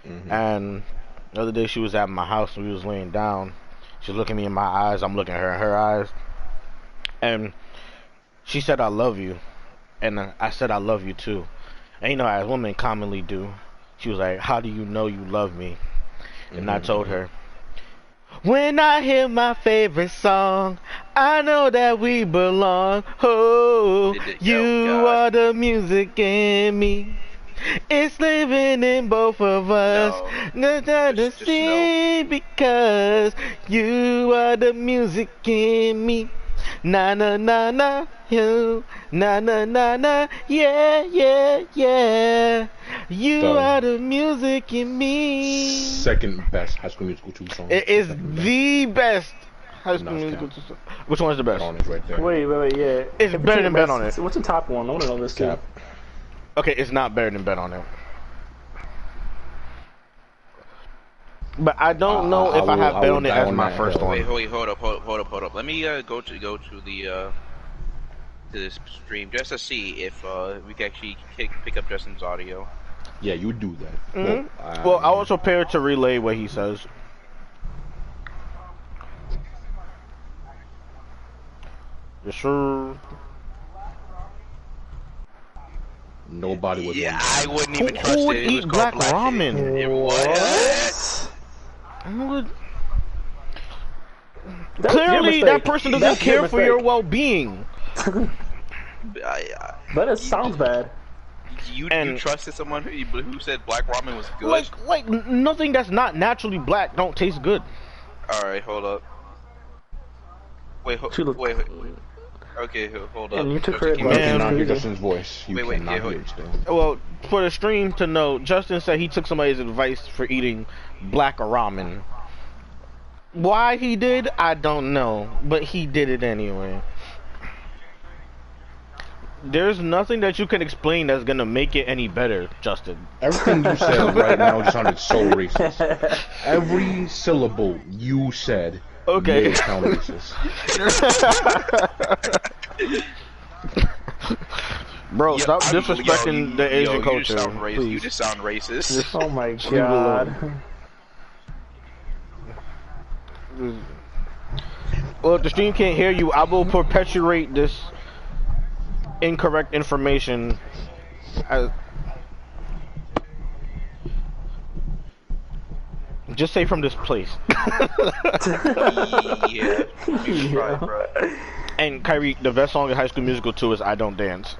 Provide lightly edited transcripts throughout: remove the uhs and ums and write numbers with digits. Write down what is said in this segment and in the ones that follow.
And the other day she was at my house and we was laying down. She was looking me in my eyes. I'm looking at her in her eyes. And she said, "I love you." And I said, "I love you too." And you know, as women commonly do, she was like, "How do you know you love me?" And I told her, "When I hear my favorite song, I know that we belong. Oh, you are the music in me. It's living in both of us. No. Just see, because you are the music in me. Na na na na, you. Na na na na, yeah, yeah, yeah. You are the music in me." Second best High School Musical 2 song. It is the best High School Musical 2 song. Which one is the best? Bet on it right there. Wait, yeah. It's better than Bet on It. What's the top one? I want to know this too. Okay, it's not better than Bet on It. But I don't know if I have Bet on It as my first one. Wait, hold up. Let me go to the to this stream just to see if we can actually pick up Justin's audio. Yeah, you do that. Well, I was prepared to relay what he says. Yes, sir. Nobody would. Yeah, I wouldn't even trust Who would it. eat black ramen? What? I would. Clearly, that person doesn't care for your well-being. But it sounds bad. You trusted someone who said black ramen was good? Like nothing that's not naturally black don't taste good. Alright, hold up. Wait. Okay, hold up. And you took her advice. You cannot hear Justin's voice. You wait, cannot hear it still. Well, for the stream to know, Justin said he took somebody's advice for eating black ramen. Why he did, I don't know, but he did it anyway. There's nothing that you can explain that's gonna make it any better, Justin. Everything you said right now sounded so racist. Every syllable you said made it sound racist. Bro, stop disrespecting the Asian culture. You just sound racist. Oh my god. Well, if the stream can't hear you, I will perpetuate this incorrect information just say from this place. Yeah. Right. And Kyrie, the best song in High School Musical 2 is I Don't Dance.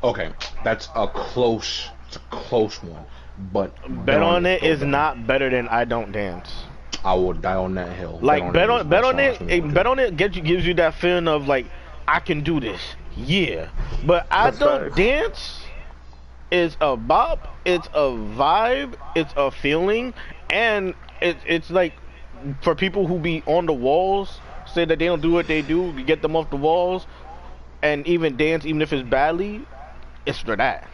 Okay, that's a close one, but Bet on It is not better than I Don't Dance. I will die on that hill. Like bet on it gives you that feeling of like, I can do this, yeah. But I Don't Dance is a bop, it's a vibe, it's a feeling, and it's like for people who be on the walls, say that they don't do what they do, you get them off the walls, and even dance, even if it's badly, it's for that.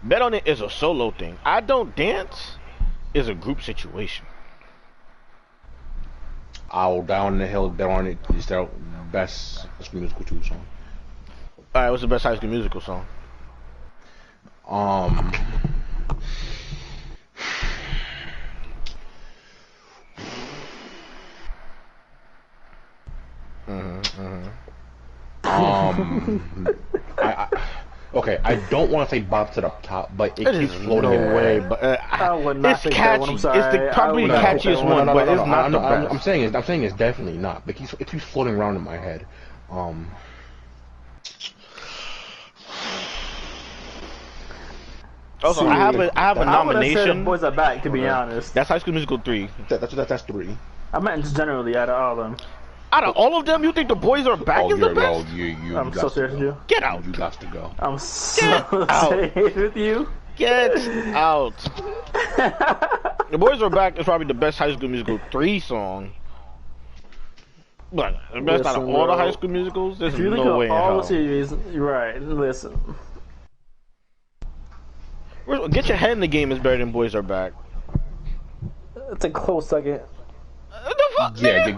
Bet on It is a solo thing. I Don't Dance is a group situation. I'll down the hill, bet on it. It's their best High School Musical 2 song. Alright, what's the best High School Musical song? Okay, I don't want to say bop to the top, but it keeps floating away. But I would not it's think catchy. that one, I'm sorry. It's probably the catchiest one, but it's not the best. I'm saying it's definitely not. But it keeps floating around in my head. Also, I have a nomination. Boys Are Back, to be honest. That's High School Musical 3. That's 3. I meant just generally out of all of them. Out of all of them, you think The Boys Are Back is the best? I'm so serious with you. Get out. You got to go. I'm so serious with you. Get out. The Boys Are Back is probably the best High School Musical 3 song. But the best out of all the High School Musicals? There's no way in hell. All the series, right, listen. Get Your Head in the Game is better than Boys Are Back. It's a close second. The fuck, yeah,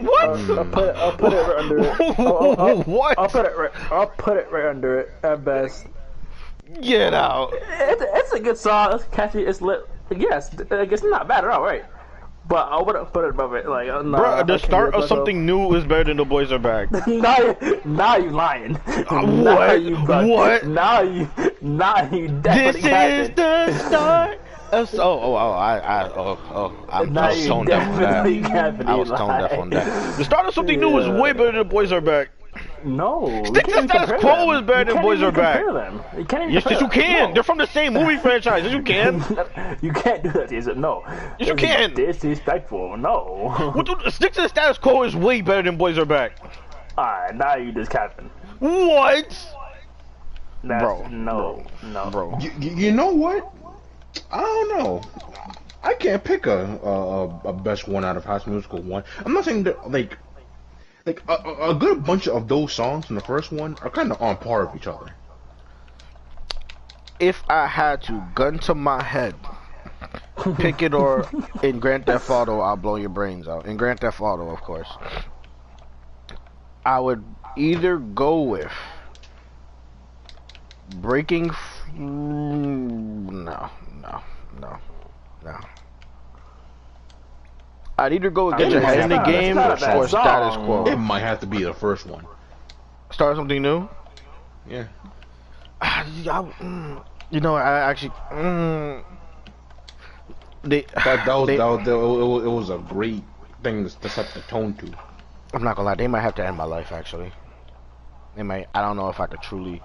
what? I'll put it right under it. What? I'll put it right under it at best. Get out. It's a good song. It's catchy. It's lit. Yes, it's not bad at all, right? But I wouldn't put it above it. Like, no, Bro, the start of something new is better than The Boys Are Back. now you lying. What? What? Now you definitely This is the start. I'm tone deaf on that. I was tone deaf on that. The start of something new is way better than Boys Are Back. No, Stick to Status Quo is better than Boys Are Back. You can't even Yes, you can. No. They're from the same movie franchise. Yes, you can. You can't do that, Jason. No. Yes, you can. Disrespectful. No. Stick to the Status Quo is way better than Boys Are Back. Alright, now you just capping. What? Bro. You know what? I don't know. I can't pick a best one out of High School Musical 1. I'm not saying that, like a good bunch of those songs in the first one are kind of on par with each other. If I had to, gun to my head, pick it or in Grand Theft Auto, I'll blow your brains out. In Grand Theft Auto, of course. I would either go with no. I'd either go with Get Your Head in the Game or Status Quo. It might have to be the first one. Start something new? Yeah. You know, I actually. It was a great thing to set the tone to. I'm not gonna lie, they might have to end my life actually. They might. I don't know if I could truly.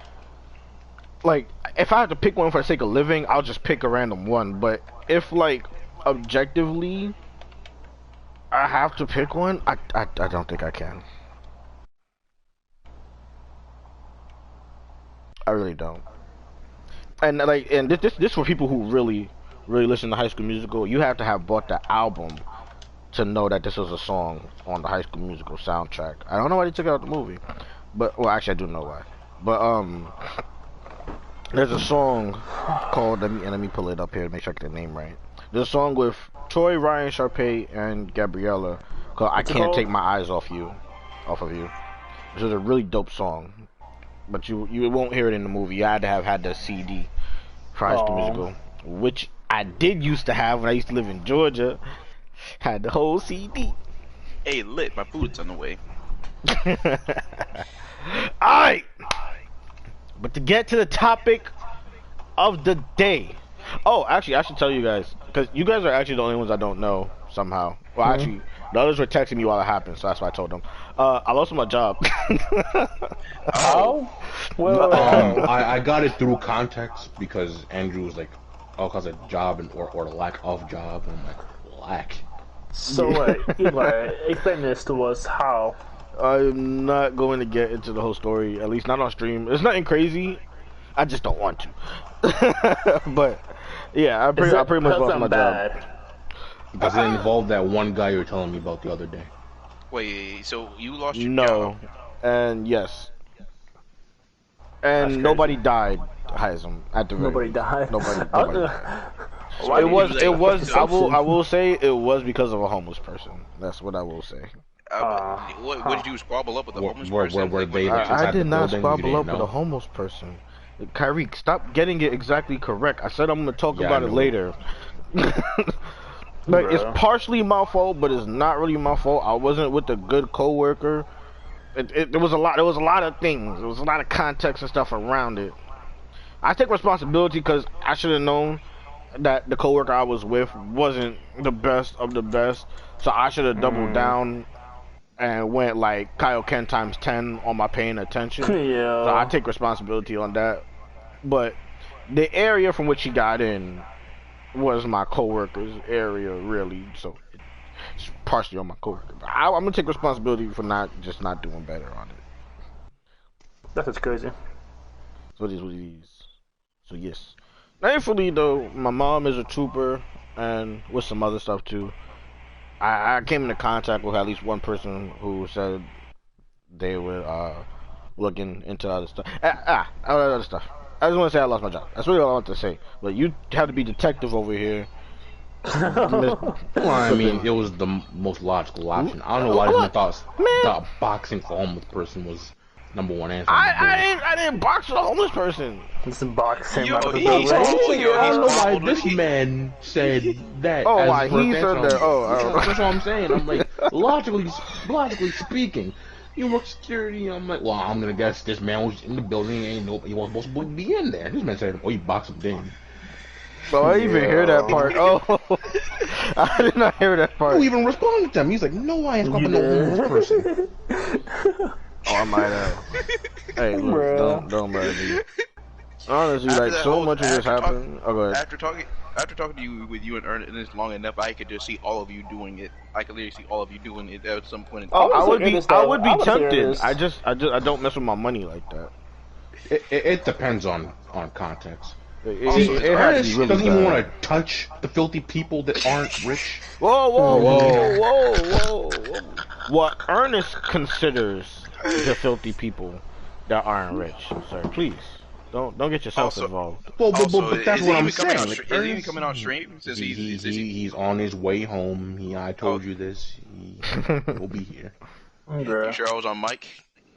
Like, if I had to pick one for the sake of living, I'll just pick a random one. But if, like, objectively, I have to pick one, I don't think I can. I really don't. And like, and this for people who really listen to High School Musical. You have to have bought the album to know that this was a song on the High School Musical soundtrack. I don't know why they took it out the movie, but well, actually I do know why. But there's a song called let me pull it up here to make sure I get the name right. There's a song with Troy, Ryan, Sharpay, and Gabriella called "I Can't Take My Eyes Off of You." This is a really dope song, but you won't hear it in the movie. You had to have had the CD for High School Musical, which I did used to have when I used to live in Georgia. Had the whole CD. Hey, lit, my food's on the way. Alright! But to get to the topic of the day. Oh, actually, I should tell you guys, because you guys are actually the only ones I don't know somehow. Well, actually, the others were texting me while it happened, so that's why I told them. I lost my job. How? I got it through context because Andrew was like, oh, because of job or the lack of job. And I'm like, lack. So wait, Eli, explain this to us. How? I'm not going to get into the whole story, at least not on stream. It's nothing crazy. I just don't want to. But yeah, I pretty much lost my job. Does it involve that one guy you were telling me about the other day? Wait, so you lost your job? No, and yes, and nobody died. Heism at the Nobody died. Nobody died. So it was. I will say it was because of a homeless person. That's what I will say. What did you squabble up with a homeless person? Were they I did not squabble up with a homeless person. Kyrie, stop getting it exactly correct. I said I'm gonna talk about it later. Like, it's partially my fault, but it's not really my fault. I wasn't with a good coworker. There was a lot. There was a lot of things. There was a lot of context and stuff around it. I take responsibility because I should have known that the coworker I was with wasn't the best of the best. So I should have doubled down and went like Kyle Ken times 10 on my paying attention. Yeah. So I take responsibility on that. But the area from which he got in was my coworker's area, really. So it's partially on my coworker. I'm gonna take responsibility for not doing better on it. That's just crazy. So it is what it is. So yes. Thankfully though, my mom is a trooper, and with some other stuff too. I came into contact with at least one person who said they were looking into other stuff. Other stuff. I just want to say I lost my job. That's really all I want to say. But you have to be detective over here. Well, I mean, it was the most logical option. I don't know why I thought boxing for a homeless person was Number one answer. I didn't box a homeless person. Listen, box him. Yo, out he- of he's the way. tall. Yo, I he's don't know why tall. this man said that. Oh, as why his first he said answer. that? Oh, That's what I'm saying. I'm like, logically speaking, you work security. I'm like, well, I'm gonna guess this man was in the building. He wasn't supposed to be in there. This man said, oh, you boxed him in. So I even hear that part. Oh, I did not hear that part. You even responded to him. He's like, no, I ain't fucking no homeless person. Oh, I might have. Hey, look, don't bother me. Honestly, After like that so whole- much of this after talk- happened. Oh, go ahead. After talking to you with you and Ernest long enough, I could just see all of you doing it. I could literally see all of you doing it at some point in time. Oh, I would be I tempted. I don't mess with my money like that. It depends on context. It See, has to be Ernest really doesn't even bad. want to touch the filthy people that aren't rich. Whoa. What Ernest considers the filthy people that aren't rich, sir. Please don't get yourself involved. Well, Also, but that's is what he I'm even coming saying. on Like, is he even Ernest, coming on stream? Since he's on his way home. I told you this. He'll be here. You sure I was on mic?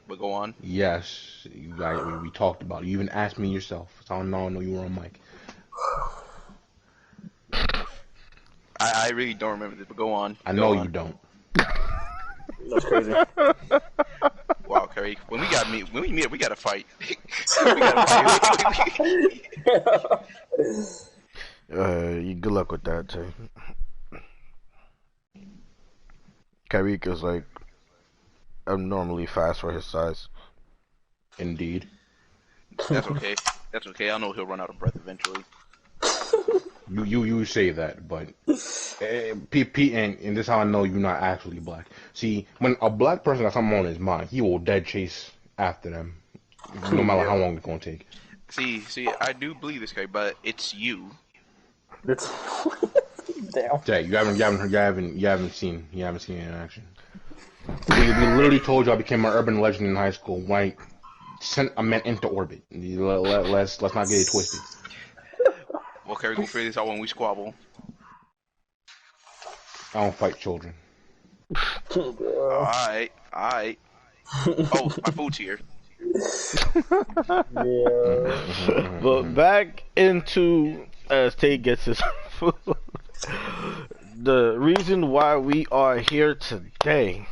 But go on. Yes, we talked about it. You even asked me yourself. So I know you were on mic. I really don't remember this, but go on. I know you don't. That's crazy. Wow, Curry. When we meet, we gotta fight. We gotta fight. You good luck with that, too. Kairika's like abnormally fast for his size. Indeed. That's okay. That's okay. I know he'll run out of breath eventually. You say that, but and this is how I know you're not actually black. See, when a black person has something on his mind, he will dead chase after them, no matter how long it's gonna take. See, I do believe this guy, but it's you. It's damn. Jay, you haven't seen it in action. We literally told you I became an urban legend in high school when I sent a man into orbit. Let's not get it twisted. Well, Curry, we'll figure this out when we squabble. I don't fight children. Alright. Oh, my food's here. Yeah. But back into as Tate gets his food. The reason why we are here today.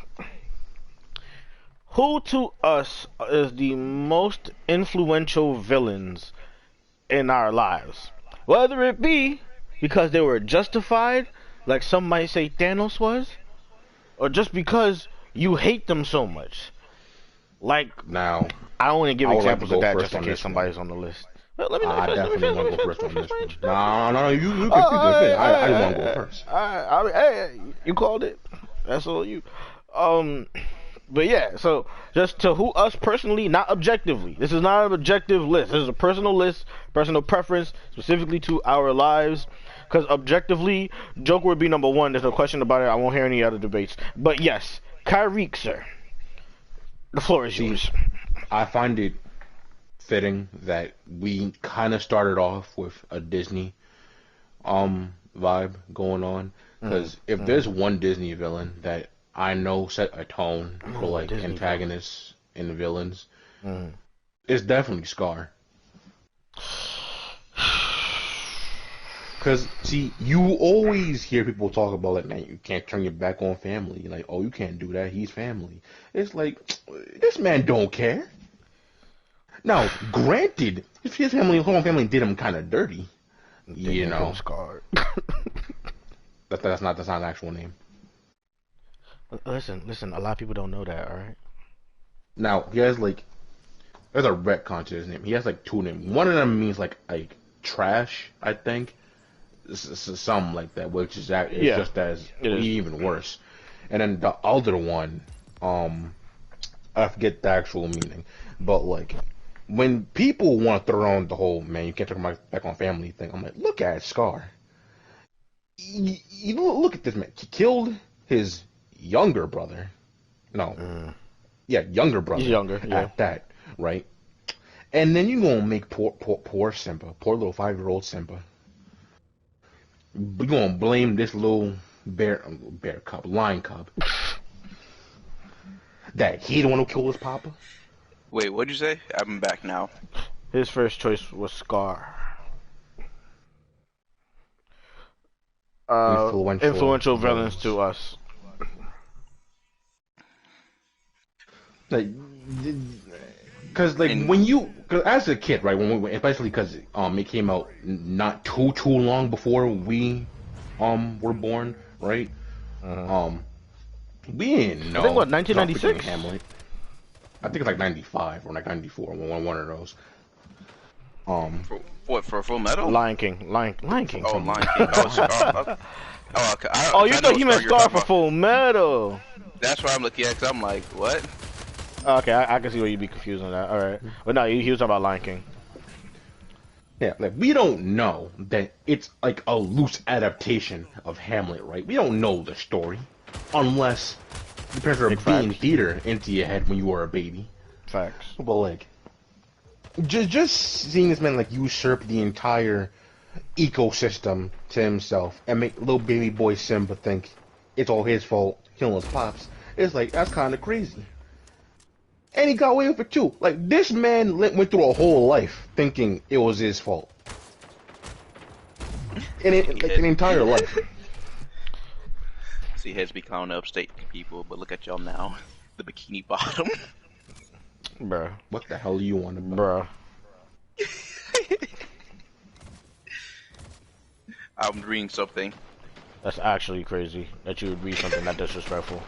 Who to us is the most influential villains in our lives? Whether it be because they were justified, like some might say Thanos was, or just because you hate them so much. Like, Now, I don't want to give examples of that first just in on case this somebody's on the list. Well, let me I definitely want to go first on this one. No, you can Oh, I just want to go first. Hey, you called it. That's all you. But yeah, so just to who us personally, not objectively. This is not an objective list. This is a personal list, personal preference, specifically to our lives. Because objectively, Joker would be number one. There's no question about it. I won't hear any other debates. But yes, Kyrie, sir. The floor is yours. I find it fitting that we kind of started off with a Disney vibe going on. Because if there's one Disney villain that I know set a tone for like Disney antagonists and the villains, it's definitely Scar. Because, see, you always hear people talk about, like, man, you can't turn your back on family. Like, oh, you can't do that. He's family. It's like, this man don't care. Now, granted, if his whole family did him kind of dirty, you know. Scar. That's not an actual name. Listen, a lot of people don't know that, alright? Now, he has, like, there's a retcon to his name. He has, like, two names. One of them means, like trash, I think. Something like that, which is just as even worse. And then the other one, I forget the actual meaning, but like when people want to throw on the whole man, you can't turn my back on family thing. I'm like, look at Scar. You look at this man. He killed his younger brother. No, younger brother. He's younger, yeah. At that, right? And then you gonna make poor Simba, poor little 5-year-old Simba. We're gonna blame this little lion cub, that he the one who killed his papa. Wait, what'd you say? I'm back now. His first choice was Scar. Influential villains to us. Like, cause cause as a kid, right? Especially cause it came out not too long before we were born, right? We didn't know. I think what 1996. Hamlet. I think it's like 95 or like 94. One of those. For Full Metal? Lion King. Lion King. Oh, Lion King. Oh, okay. You thought he meant Scar for Full Metal. That's why I'm looking at, because I'm like, what? Okay, I can see where you'd be confused on that. Alright. But no, he was talking about Lion King. Yeah, like, we don't know that it's like a loose adaptation of Hamlet, right? We don't know the story. Unless the parents are being theater into your head when you were a baby. Facts. But like, just seeing this man like usurp the entire ecosystem to himself and make little baby boy Simba think it's all his fault, killing his pops. It's like, that's kind of crazy. And he got away with it too. Like, this man went through a whole life thinking it was his fault. An entire life. See, heads be clowning upstate people, but look at y'all now. The Bikini Bottom. Bruh. What the hell do you want to Bruh. I'm reading something. That's actually crazy that you would read something that disrespectful.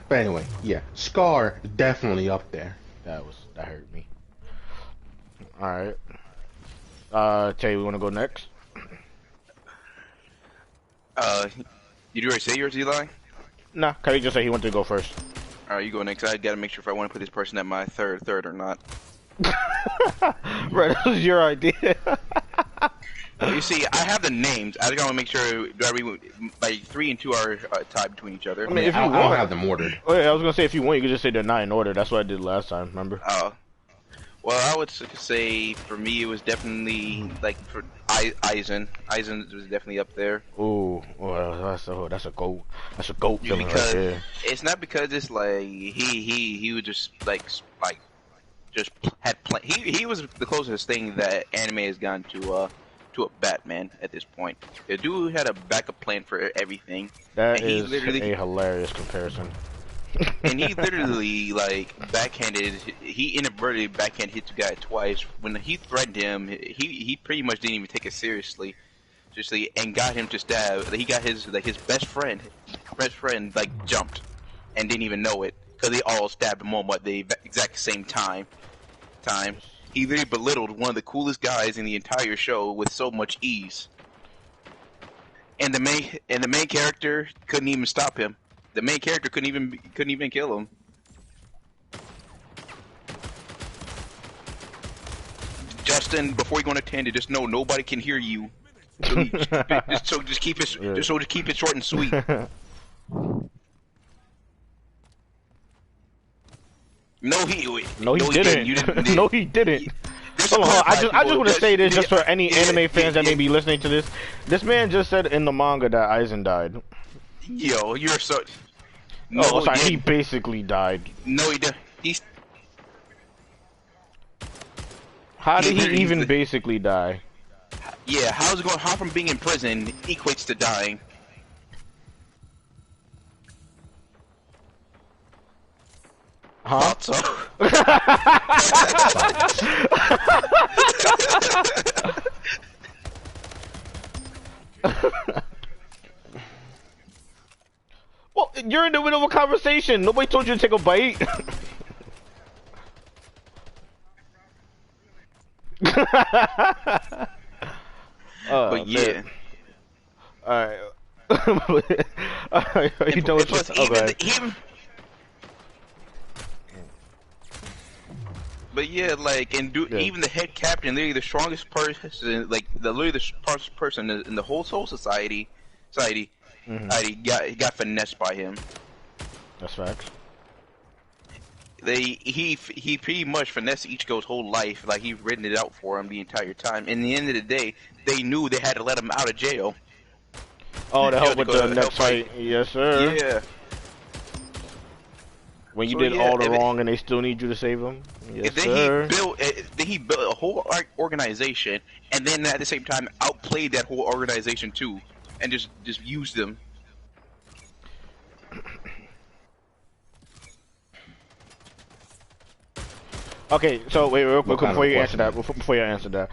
But anyway, yeah, Scar definitely up there. That hurt me. Alright. Tay, we wanna go next? Did you already say yours, Eli? Nah, Kyrie just said he wanted to go first. Alright, you go next. I gotta make sure if I want to put this person at my third or not. Right, that was your idea. You see, I have the names. I just gotta make sure like 3 and 2 are tied between each other. I mean, if you want, I don't have them ordered. Oh, yeah, I was gonna say if you want, you could just say they're not in order. That's what I did last time. Remember? Oh. Well, I would say for me it was definitely like for Eisen. Eisen was definitely up there. Ooh, well, that's a goat. That's a goat feeling right there. It's not because it's like he was just like just had he was the closest thing that anime has gotten to a Batman at this point. The dude had a backup plan for everything. That is a hilarious comparison. And he literally like he inadvertently backhand hit the guy twice. When he threatened him, he pretty much didn't even take it seriously, and got him to stab. He got his best friend like jumped and didn't even know it because they all stabbed him at the exact same time. He literally belittled one of the coolest guys in the entire show with so much ease. And the main character couldn't even stop him. The main character couldn't even kill him. Justin, before you go on a tangent, just know nobody can hear you. So just keep it short and sweet. No, he didn't. You didn't. No, he didn't. Hold on. I just want to say this just for any anime fans that may be listening to this. This man just said in the manga that Eisen died. Yo, you're so. No, oh, sorry. He basically died. No, he didn't. How did he even basically die? Yeah, how from being in prison equates to dying? Huh? So. Well, you're in the middle of a conversation. Nobody told you to take a bite. But yeah. Alright. Alright, you know what's But yeah, like, even the head captain, literally the strongest person, like, literally the strongest person in the whole Soul Society, he got finessed by him. That's facts. He pretty much finessed Ichigo's whole life, like, he written it out for him the entire time. In the end of the day, they knew they had to let him out of jail. Oh, to help with the next fight. Yes, sir. Yeah. When you So did yeah, all the wrong and they still need you to save them? Yes, then sir. he built a whole organization, and then at the same time outplayed that whole organization too, and just used them. Okay, so wait, real quick What kind before of you answer question? that. Before you answer that,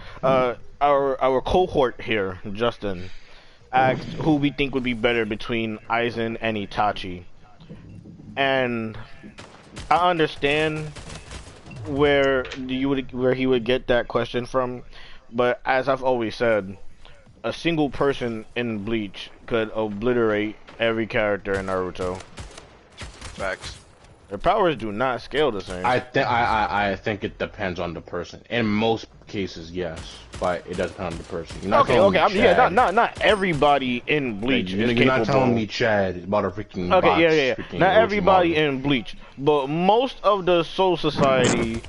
our cohort here, Justin, asked who we think would be better between Aizen and Itachi, and I understand where he would get that question from, but as I've always said, a single person in Bleach could obliterate every character in Naruto. Facts. Their powers do not scale the same. I think it depends on the person. In most cases, yes, but it does depend on the person. You're not Okay, telling okay, me Chad, not everybody in Bleach is you're capable. not telling me Chad about a freaking Okay, box. yeah. Freaking Not everybody Orochimaru. in Bleach, but most of the Soul Society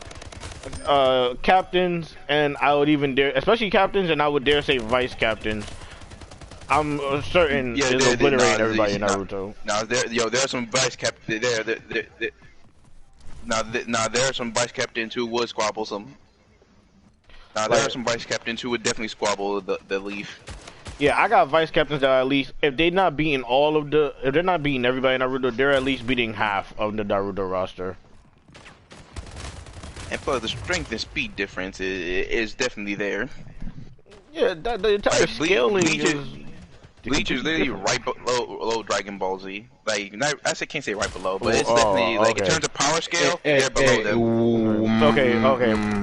captains, and I would even dare, especially captains, and I would dare say vice captains. I'm certain Yeah, is obliterating everybody in Naruto. Now there are some vice captains now there are some vice captains who would squabble some. Now there are some vice captains who would definitely squabble the leaf. Yeah, I got vice captains that are at least, if they're not beating if they're not beating everybody in Naruto, they're at least beating half of the Naruto roster. And plus, the strength and speed difference is definitely there. Yeah, the entire scaling is. Bleach is literally right below Dragon Ball Z. Like, I can't say right below, but it's Oh, definitely like in okay. terms of power scale, they're below them. Okay.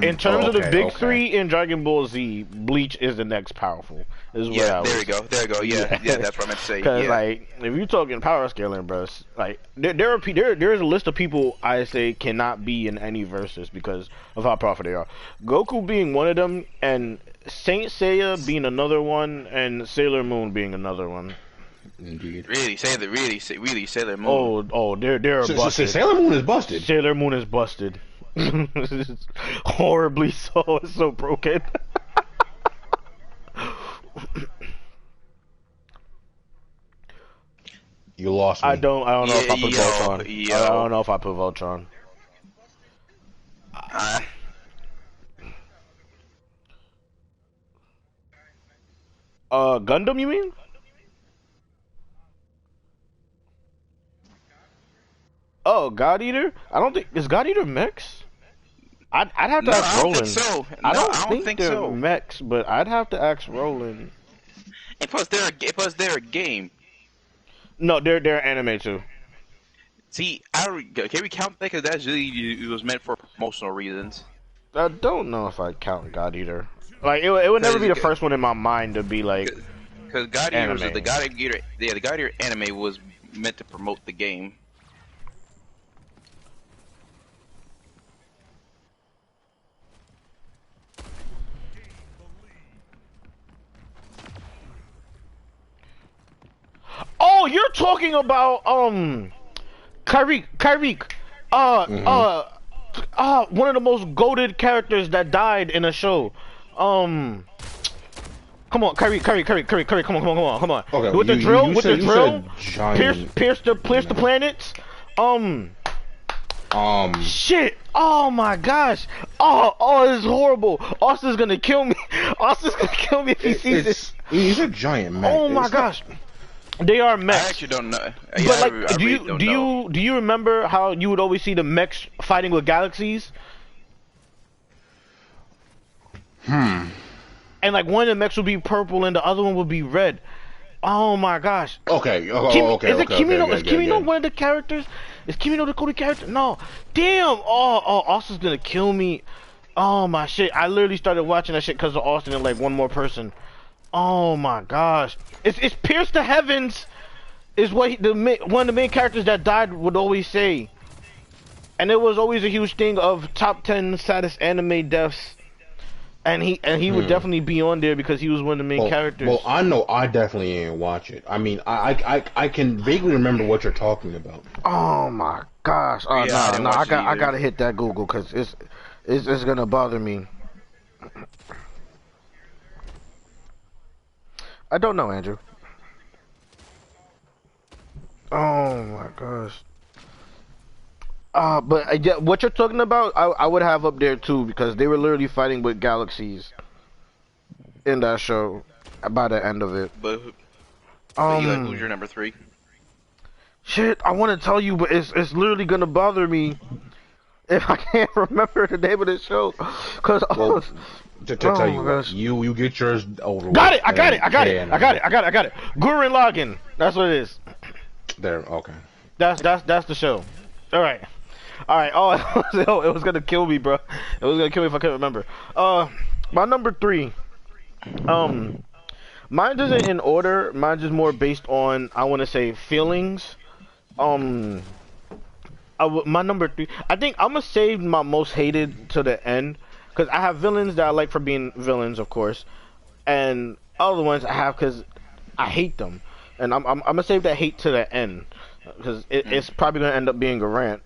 In terms of the big okay. three in Dragon Ball Z, Bleach is the next powerful. Yeah, there we go. Yeah, that's what I meant to say. Because Yeah. like, if you're talking power scaling, bro, like there is a list of people I say cannot be in any verses because of how powerful they are. Goku being one of them, and Saint Seiya being another one, and Sailor Moon being another one. Indeed. Really, Sailor Moon. Oh, they're busted. Sailor Moon is busted. Sailor Moon is busted. It's horribly so. It's so broken. You lost me. I don't know if I put Voltron. I don't know if I put Voltron. Gundam, you mean? Oh, God Eater? I don't think is God Eater mechs. I'd have to ask Roland. So. I don't think they're mechs, but I'd have to ask Roland. And plus, they're a game. No, they're anime too. See, can we count that? Because that's really it was meant for promotional reasons. I don't know if I count God Eater. Like it would never be the first one in my mind to be like. Because God Eater was the God Eater anime was meant to promote the game. Oh, you're talking about Kyrick. One of the most goated characters that died in a show. Come on, Kyrick, come on. Okay, with the drill, pierce the planets. Shit. Oh my gosh. Oh, this is horrible. Austin's gonna kill me. Austin's gonna kill me if he sees this. He's a giant mech. Oh my gosh. They are mechs. I actually don't know. But like, do you remember how you would always see the mechs fighting with galaxies? And like one of the mechs would be purple and the other one would be red. Oh my gosh. Okay. Is Kimino one of the characters? Is Kimino the coded character? No. Damn. Oh, Austin's gonna kill me. Oh my shit. I literally started watching that shit because of Austin and like one more person. Oh my gosh. It's Pierce the Heavens is what one of the main characters that died would always say. And it was always a huge thing of top 10 saddest anime deaths. And he would definitely be on there because he was one of the main characters. Well, I know I definitely ain't watch it. I mean, I can vaguely remember what you're talking about. Oh my gosh. Oh yeah, no, I gotta hit that Google because it's gonna bother me. I don't know, Andrew. Oh my gosh. But yeah, what you're talking about, I would have up there too because they were literally fighting with galaxies in that show by the end of it. But Eli, who's your number 3? Shit, I want to tell you, but it's literally gonna bother me if I can't remember the name of the show. Cause to tell you what, you get yours over. Got it! I got it! Gurren Lagann. That's what it is. There. Okay. That's the show. All right. Oh, it was gonna kill me, bro. It was gonna kill me if I couldn't remember. My number 3. Mine isn't in order. Mine's just more based on, I want to say, feelings. My number 3. I think I'm gonna save my most hated to the end, because I have villains that I like for being villains, of course, and other ones I have because I hate them, and I'm gonna save that hate to the end, because it's probably gonna end up being a rant.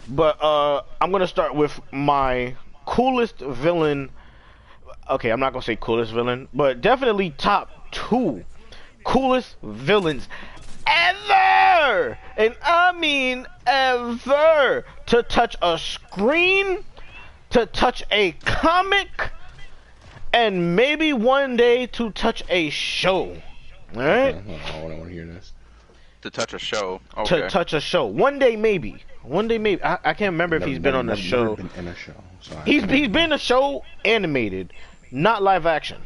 But I'm gonna start with my coolest villain. Okay, I'm not gonna say coolest villain, but definitely top 2 coolest villains ever, and I mean ever, to touch a screen, to touch a comic, and maybe one day to touch a show. All right? I want to hear this. To touch a show. Okay. To touch a show. One day maybe. I can't remember if he's been on the show. Been in a show. So He's been in a show animated, not live action.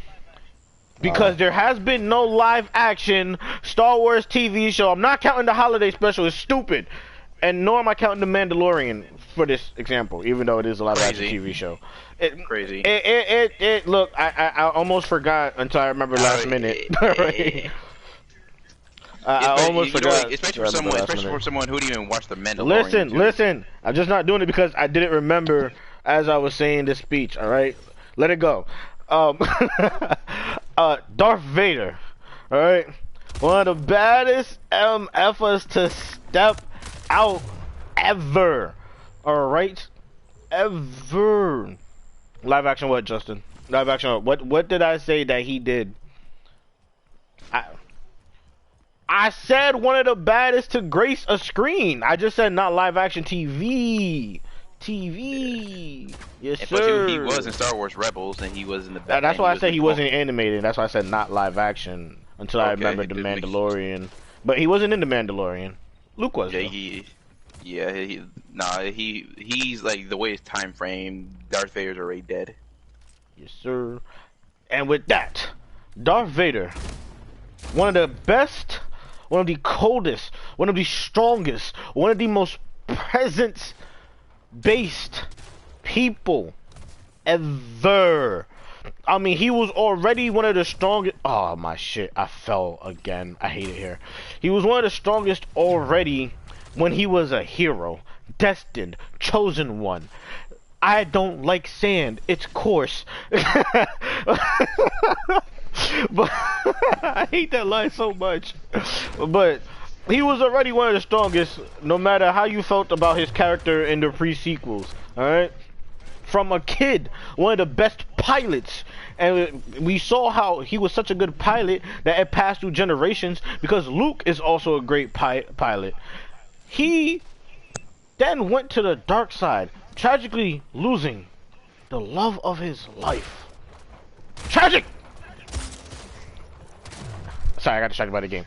Because there has been no live action Star Wars TV show. I'm not counting the holiday special. It's stupid. And nor am I counting the Mandalorian for this example, even though it is a live action TV show. Crazy. Look, I almost forgot until I remember last minute. I almost forgot. Especially for someone who didn't even watch the Mandalorian. Listen. I'm just not doing it because I didn't remember as I was saying this speech. All right, let it go. Darth Vader. All right, one of the baddest MFers to step out ever. All right, ever. Live action what, Justin? Live action what? What did I say that he did? I said one of the baddest to grace a screen. I just said not live action TV. Yes, sir. He was in Star Wars Rebels, and he was in the. That's why I said he wasn't animated. That's why I said not live action until I remembered the Mandalorian. But he wasn't in the Mandalorian. Luke was. Yeah, he's like the way his time frame. Darth Vader's already dead. Yes, sir. And with that, Darth Vader, one of the best, one of the coldest, one of the strongest, one of the most presence-based people ever. I mean, he was already one of the strongest. Oh my shit! I fell again. I hate it here. He was one of the strongest already when he was a hero, destined, chosen one. I don't like sand. It's coarse. But I hate that line so much. But he was already one of the strongest, no matter how you felt about his character in the pre-sequels. Alright? From a kid, one of the best pilots. And we saw how he was such a good pilot that it passed through generations, because Luke is also a great pilot. He then went to the dark side, tragically losing the love of his life. Tragic! Sorry, I got distracted by the game.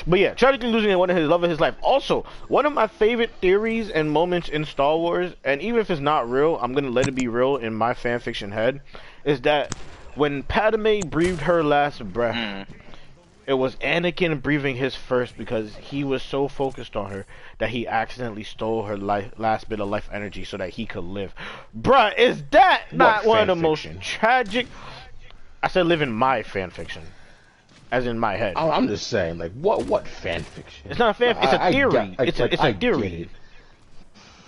But yeah, tragically losing one of his love of his life. Also, one of my favorite theories and moments in Star Wars, and even if it's not real, I'm gonna let it be real in my fanfiction head, is that when Padme breathed her last breath, it was Anakin breathing his first, because he was so focused on her that he accidentally stole her last bit of life energy so that he could live. Bruh, is that not one of the most tragic? I said live in my fanfiction. As in my head. I'm just saying, like, what fan fiction? It's not a fan. It's a theory. It's a theory.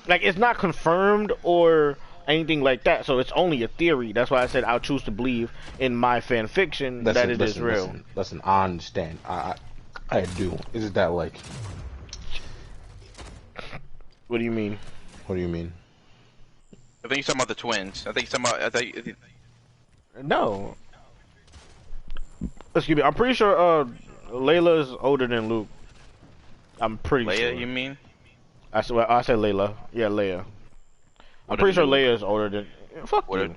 Like, it's not confirmed or anything like that. So it's only a theory. That's why I said I'll choose to believe in my fan fiction that it is real. Listen, I understand. I do. Is it that, like? What do you mean? What do you mean? I think you're talking about the twins. No. Excuse me. I'm pretty sure Layla is older than Luke. I'm pretty sure. Leia, you mean? I said Layla. Yeah, Leia. I'm pretty sure Leia is older than. Fuck what you.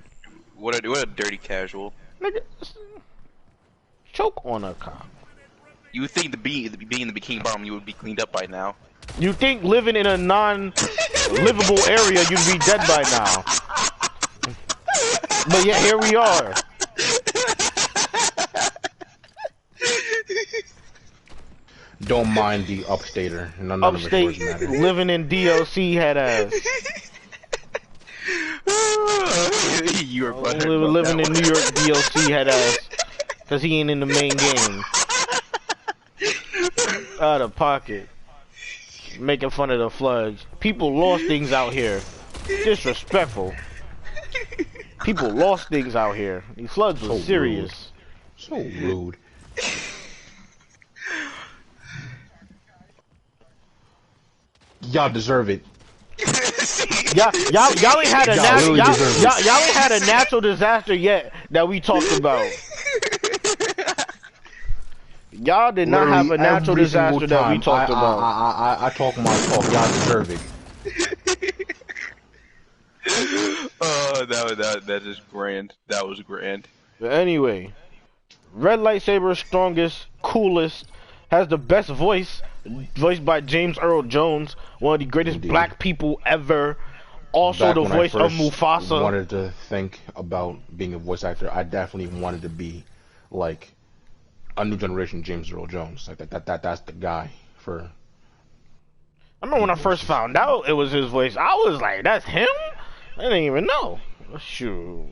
What a dirty casual. Nigga, choke on a cock. You would think being in the Bikini Bottom, you would be cleaned up by now. You think living in a non-livable area, you'd be dead by now. But yet here we are. Don't mind the upstater. None Upstate, of it matter. living in DLC head ass. You were butthurt living in New York DLC head ass. Cause he ain't in the main game. Out of pocket. Making fun of the floods. People lost things out here. Disrespectful. People lost things out here. These floods were serious. So rude. Y'all deserve it. Y'all ain't had a y'all ain't had a natural disaster yet that we talked about. Y'all did not have a natural disaster that we talked about. I talk my talk. Y'all deserve it. Oh, that is grand. That was grand. But anyway, Red Lightsaber, strongest, coolest, has the best voice, voiced by James Earl Jones, one of the greatest black people ever. Also, Back the when voice I of first Mufasa. Wanted to think about being a voice actor. I definitely wanted to be like a new generation James Earl Jones. Like that's the guy for. I remember when I first found out it was his voice, I was like, "That's him." I didn't even know. Shoot.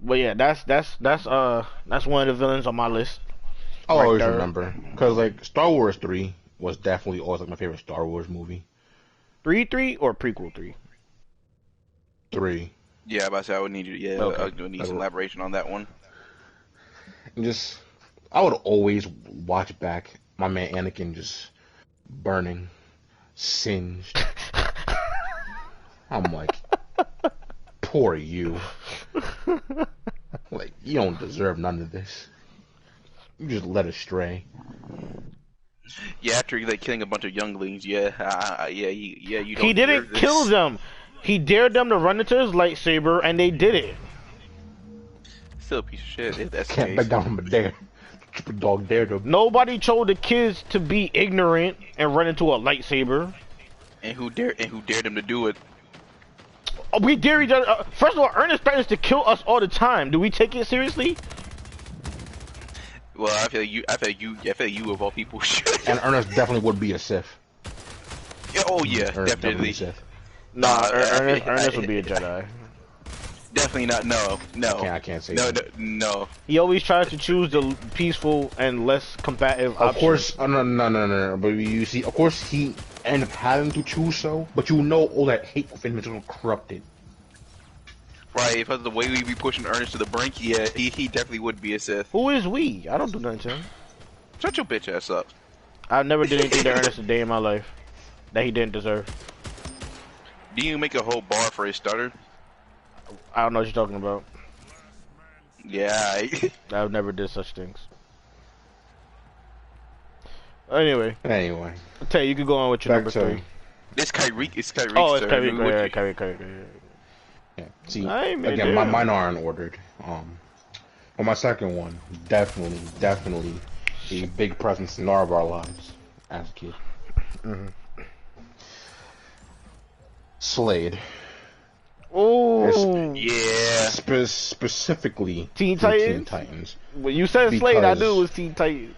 But yeah, that's one of the villains on my list. I always remember because like Star Wars 3 was definitely always like my favorite Star Wars movie. 3 or prequel 3? 3. Yeah, but I would need you. Yeah, Okay. I would need some elaboration on that one. And just, I would always watch back my man Anakin just burning, singed. I'm like, poor you. Like, you don't deserve none of this. You just led astray. Yeah, after like killing a bunch of younglings, you don't. He didn't deserve kill this. them. He dared them to run into his lightsaber, and they did it. Still a piece of shit. If that's the Can't case. back down from a dare. Stupid dog dared him. Nobody told the kids to be ignorant and run into a lightsaber. And who dared them to do it? We dare each other. First of all, Ernest threatens to kill us all the time. Do we take it seriously? Well, I feel like you of all people should. And Ernest definitely would be a Sith. Yeah, oh yeah, Ernest definitely. a Sith. Nah, Ernest would be a Jedi. Definitely not. No. I can't say No, that. no. He always tries to choose the peaceful and less combative option. Of course, no. But you see, of course, he ended up having to choose so. But you know, all that hate within him is corrupted. Right, if the way we be pushing Ernest to the brink, yeah, he definitely would be a Sith. Who is we? I don't do nothing to him. Shut your bitch ass up. I've never did anything to Ernest a day in my life that he didn't deserve. Do you make a whole bar for his starter? I don't know what you're talking about. Yeah. I've never did such things. Anyway, I'll tell you, you can go on with your number 3. It's Kyrie. It's Kyrie. Oh, it's Kyrie. Yeah. See, Hey, man, again, mine aren't ordered. But my second one, definitely a big presence in all of our lives as a kid. Mm-hmm. Slade. Oh, Yeah. Specifically Teen for Titans? Teen Titans. when you said Slade, I Because- knew it was Teen Titans.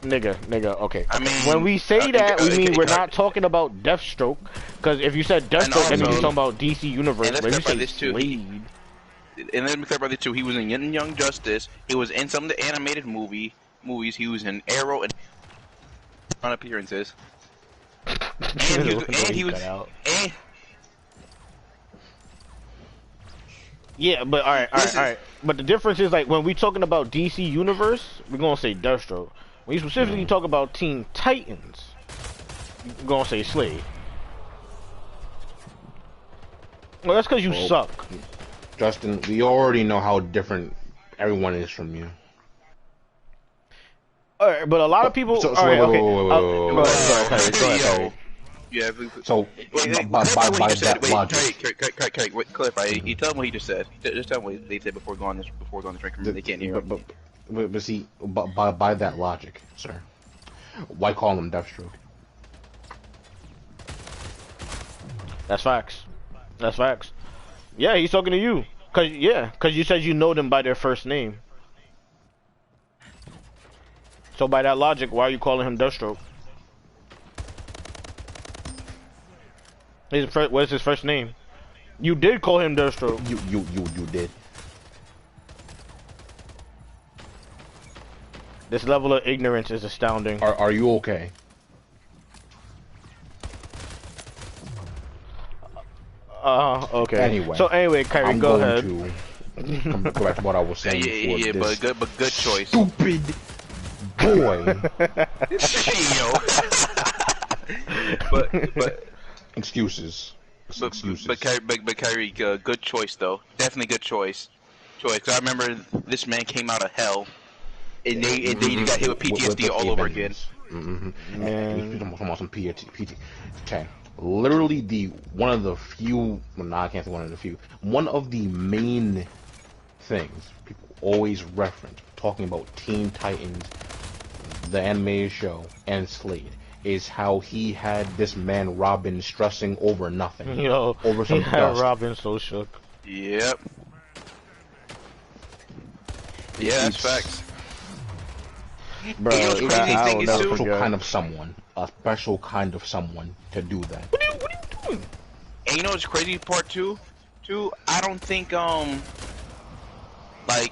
Nigga, okay. I mean, when we say that, we mean okay, we're not talking about Deathstroke, because if you said Deathstroke, then also- you're talking about DC Universe. and let's But if you clarify say this too, Slade, And let me clarify this too. He was in Young Justice. He was in some of the animated movies. He was in Arrow and on appearances. And he was. And, yeah, but all right. But the difference is, like, when we talking about DC Universe, we're gonna say Deathstroke. When you specifically talk about Teen Titans, you're gonna say Slade. Well, that's because you suck. Justin, we already know how different everyone is from you. Alright, but a lot of people. Alright, okay. Go ahead, Kyrie. Yeah. So by that logic, Clarify. You tell them what he just said. Just tell them what they said before going this drink room. They can't hear. But see, by that logic, sir, why call him Deathstroke? That's facts. That's facts. Yeah, he's talking to you. Cause you said you know them by their first name. So by that logic, why are you calling him Deathstroke? What's his first name? You did call him Deathstroke. You did. This level of ignorance is astounding. Are you okay? Okay. Anyway. So anyway, Kyrie, go ahead. Go back to what I was saying before. Yeah, but good choice. Stupid boy. but excuses. But Kyrie, good choice though. Definitely good choice. Cause I remember this man came out of hell, and then you got hit with PTSD all over again. Man, you talking about some PTSD. Okay. Literally one of the few. Well, no, I can't say one of the few. One of the main things people always reference talking about Teen Titans, the animated show, and Slade is how he had this man Robin stressing over nothing. Yo, over some he had dust. Robin so shook. Yep. Yeah, that's facts. Bro, you know what's crazy thing is too? A special kind of someone to do that. What are you doing? And you know what's crazy part too? I don't think like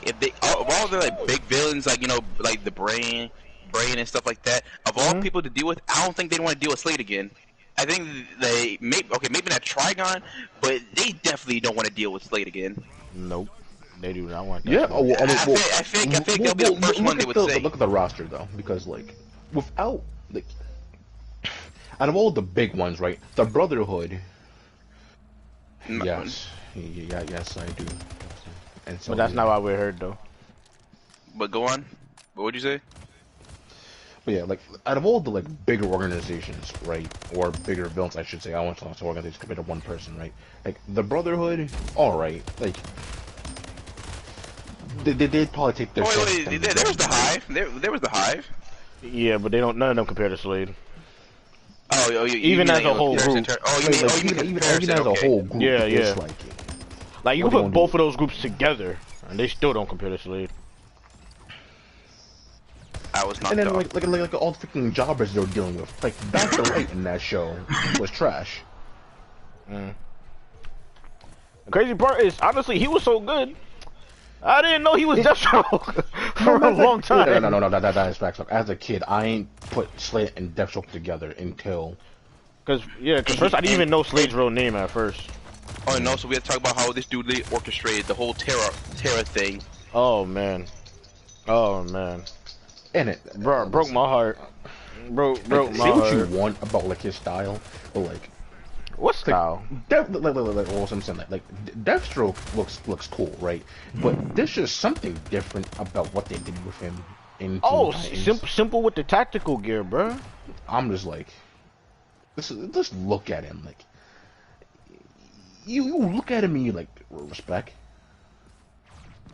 if they of all the like big villains, like like the brain and stuff like that, of all people to deal with, I don't think they want to deal with Slade again. I think they maybe not Trigon, but they definitely don't want to deal with Slade again. Nope. They do not want that. Yeah, I think they'll be the first one they would say. Look at the roster though, because like without like out of all the big ones, right? The Brotherhood. Yes, I do. And so, but that's not why we're heard though. But go on. What would you say? But yeah, like out of all the like bigger organizations, right, or bigger villains, I should say. I want to talk to organizations compared to one person, right? Like the Brotherhood, all right, like. They'd probably take their. Wait, there was the Hive. There was the Hive. Yeah, but none of them compare to Slade. Oh, even as a whole group. Even as a whole group. Yeah. Like you can put both of those groups together, and they still don't compare to Slade. I was not. And then like all the freaking jobbers they were dealing with, like Dr. Light in that show was trash. The crazy part is, honestly, he was so good. I didn't know he was Deathstroke for a long time. No, that is facts. As a kid, I ain't put Slade and Deathstroke together until. Cause first I didn't even know Slade's real name at first. Oh, and also we had to talk about how this dude orchestrated the whole Terra thing. Oh man. And it broke my heart. Broke my heart. Say what you want about like his style, but like. What style? Like what I'm saying, like Deathstroke looks cool, right? But there's just something different about what they did with him in Teen Titans. Simple with the tactical gear, bro. I'm just like, just look at him, like you look at him and you like respect.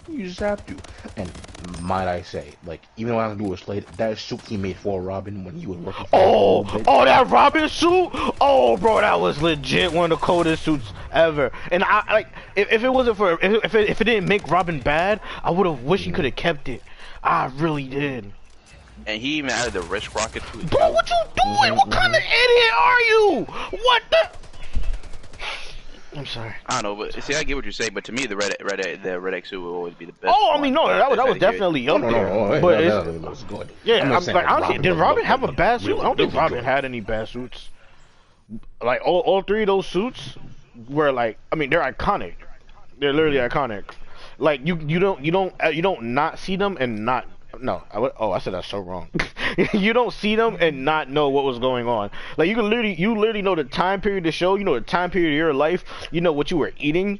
You just have to. And might I say, like, even when I was doing Slade, that suit he made for Robin when he was working for that Robin suit? Oh, bro, that was legit one of the coldest suits ever. And I like, if it wasn't for, if it didn't make Robin bad, I would have wished he could have kept it. I really did. And he even added the wrist rocket to it. Bro, what you doing? What kind of idiot are you? What the? I'm sorry. I don't know, but see, I get what you're saying, but to me, the red X suit will always be the best. Oh, I mean, no, that was definitely up there. But it was good. Yeah, I'm like, honestly, did Robin have a bad suit? I don't think Robin had any bad suits. Like all three of those suits were like, I mean, they're iconic. They're literally iconic. Like you don't not see them and not. No, I said that so wrong. You don't see them and not know what was going on. Like you literally know the time period of the show. You know the time period of your life. You know what you were eating.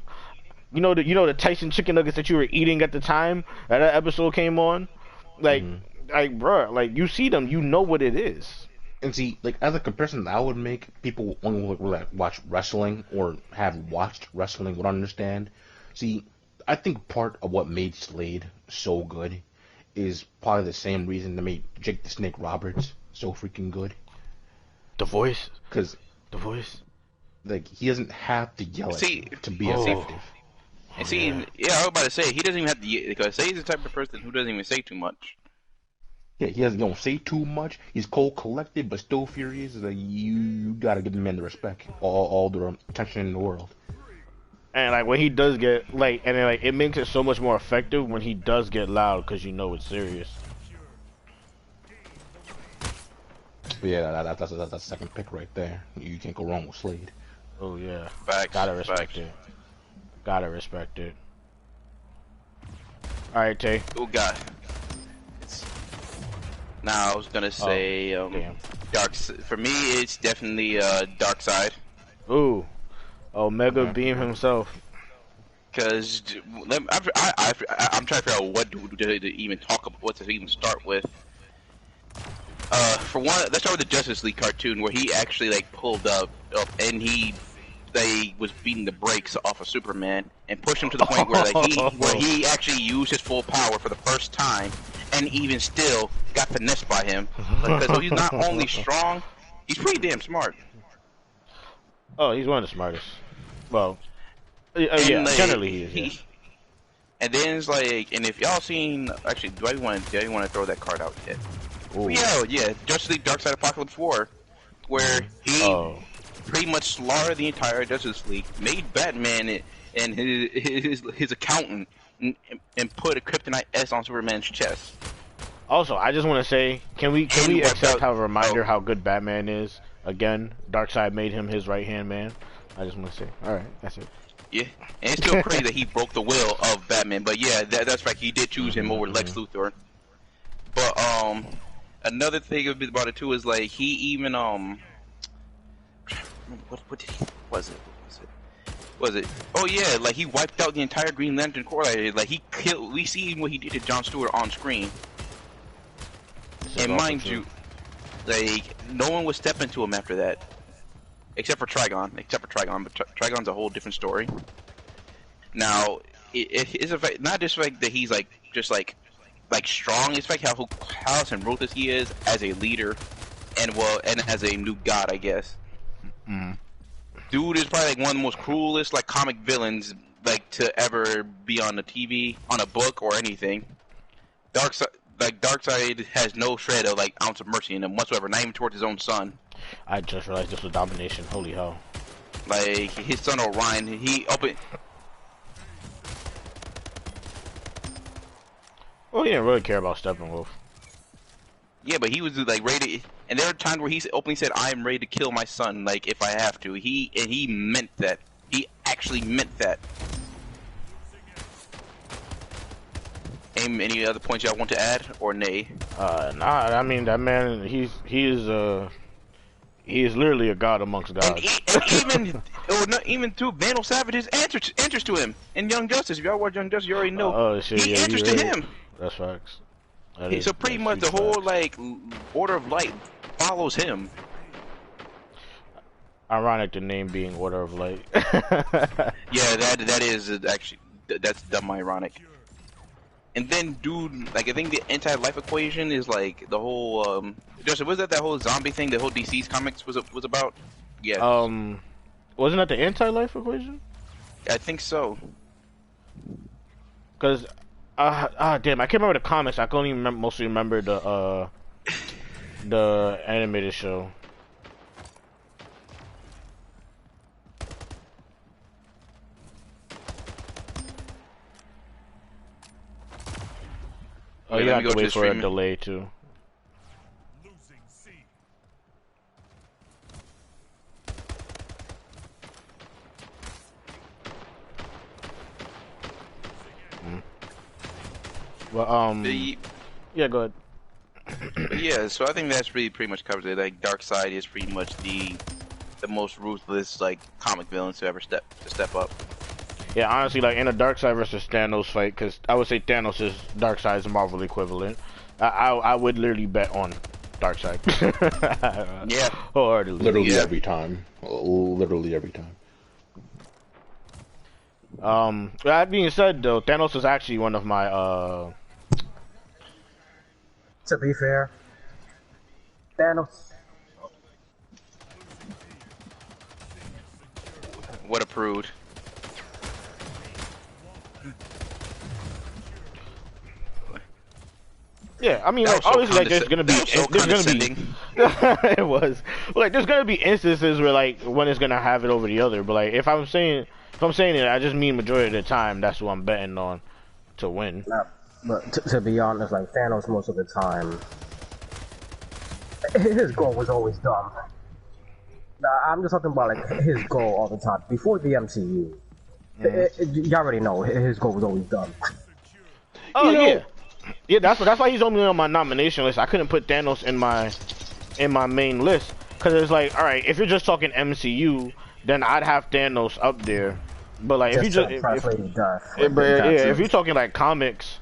You know the Tyson chicken nuggets that you were eating at the time that episode came on. Like like, bro, like you see them, you know what it is. And see, like as a comparison that I would make, people only who like watch wrestling or have watched wrestling would understand. See, I think part of what made Slade so good is probably the same reason that made Jake the Snake Roberts so freaking good. The voice, Because the voice. like he doesn't have to yell at See, you to be effective. And see, yeah, I was about to say he doesn't even have to because say he's the type of person who doesn't even say too much. Yeah, he doesn't don't say too much. He's cold, collected, but still furious. Like you gotta give the man the respect, all the attention in the world. And like when he does get like, and then, like it makes it so much more effective when he does get loud because you know it's serious. But yeah, that's a second pick right there. You can't go wrong with Slade. Oh yeah, Facts, gotta respect facts. it. Gotta respect it. All right, Tay. Oh God. Now I was gonna say damn. for me it's definitely Dark Side. Ooh, Omega Beam himself. Because I'm trying to figure out what to even talk about, what to even start with. For one, let's start with the Justice League cartoon where he actually like pulled up and they was beating the brakes off of Superman and pushed him to the point where he actually used his full power for the first time, and even still got finessed by him because he's not only strong, he's pretty damn smart. Oh, he's one of the smartest. Well, yeah, like, generally he is. Yeah. And then it's like, and if y'all seen, actually, do I want to throw that card out yet? Ooh. Yeah, Justice League Dark Side Apocalypse War, where he pretty much slaughtered the entire Justice League, made Batman and his accountant, and put a Kryptonite S on Superman's chest. Also, I just want to say, can we accept how a reminder how good Batman is? Again, Darkseid made him his right-hand man. I just want to say, all right, that's it. Yeah, and it's still crazy that he broke the will of Batman, but yeah, that's right. He did choose him over Lex Luthor. But another thing about it too is like he even what did he was it? Oh yeah, like he wiped out the entire Green Lantern Corps. Like he killed. We see what he did to Jon Stewart on screen. And mind you, like no one was stepping to him after that, except for Trigon. But Trigon's a whole different story. Now, it's a fact, not just like that he's like just like strong. It's like how Allison Ruthless he is as a leader, and as a new god, I guess. Dude is probably like one of the most cruelest like comic villains like to ever be on the TV, on a book, or anything. Darkseid has no shred of like ounce of mercy in him whatsoever, not even towards his own son. I just realized this was Domination. Holy hell! Like his son Orion, he opened. Well, he didn't really care about Steppenwolf. Yeah, but he was like ready to, and there were times where he openly said, "I am ready to kill my son, like if I have to." He meant that. He actually meant that. Any other points y'all want to add, or nay? Nah. I mean, that man, he is literally a god amongst gods. Even too, Vandal Savage answers to him in Young Justice. If y'all watch Young Justice, you already know. Oh shit! He answers to him. That's facts. So pretty much the whole like Order of Light follows him. Ironic, the name being Order of Light. Yeah, that is actually that's dumb ironic. And then, dude, like I think the anti-life equation is like the whole. Joseph, was that whole zombie thing? The whole DC's comics was about? Yeah. Wasn't that the anti-life equation? I think so. Cause, damn, I can't remember the comics. I can only mostly remember the animated show. Oh, you have to wait for a delay too. Well, yeah, go ahead. Yeah, so I think that's really pretty much covers it. Like, Darkseid is pretty much the most ruthless like comic villain to ever step up. Yeah, honestly, like in a Darkseid versus Thanos fight, because I would say Thanos is Darkseid's Marvel equivalent. I would literally bet on dark side. Yeah. Wholeheartedly. Literally every time. Literally every time. That being said, though, Thanos is actually one of my To be fair, Thanos. What a prude. Yeah, I mean, like, obviously, like, there's gonna be, it was, like, there's gonna be instances where, like, one is gonna have it over the other, but, like, if I'm saying it, I just mean majority of the time, that's who I'm betting on to win. But to be honest, like, Thanos most of the time, his goal was always dumb. Nah, I'm just talking about, like, his goal all the time. Before the MCU, you already know, his goal was always dumb. Oh, yeah. Yeah, that's why he's only on my nomination list. I couldn't put Thanos in my main list because it's like, all right, if you're just talking MCU, then I'd have Thanos up there. But like, if you're talking like comics,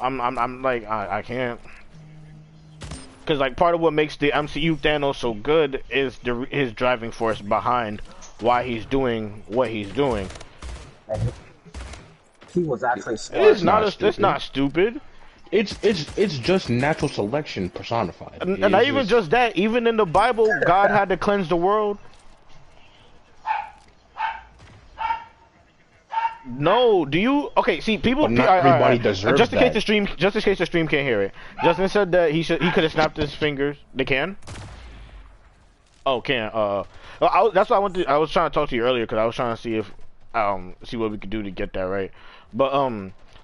I'm like, I can't. Because like part of what makes the MCU Thanos so good is his driving force behind why he's doing what he's doing. He was actually smart. It's not stupid. It's just natural selection personified. And not even just that. Even in the Bible, God had to cleanse the world. No, do you? Okay, see, people. But not everybody deserves just in case that. Just in case the stream can't hear it. Justin said that he could have snapped his fingers. They can. Oh, can. That's what I was trying to talk to you earlier because I was trying to see if see what we could do to get that right. But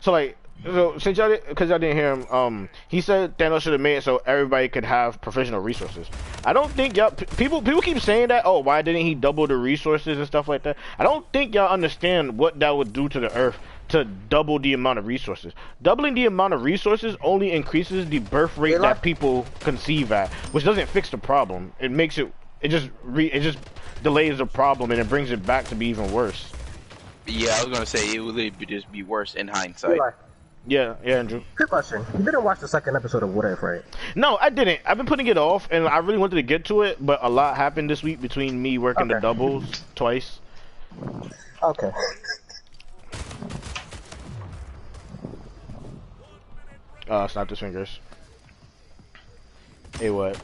so like. So since because y'all didn't hear him, he said Thanos should have made it so everybody could have professional resources. I don't think y'all people keep saying that. Oh, why didn't he double the resources and stuff like that? I don't think y'all understand what that would do to the Earth to double the amount of resources. Doubling the amount of resources only increases the birth rate that people conceive at, which doesn't fix the problem. It makes it just delays the problem and it brings it back to be even worse. Yeah, I was gonna say it would just be worse in hindsight. Yeah, Andrew. Good question. You didn't watch the second episode of What If, right? No, I didn't. I've been putting it off, and I really wanted to get to it, but a lot happened this week between me working the doubles twice. Okay. Snap his fingers. Hey, what?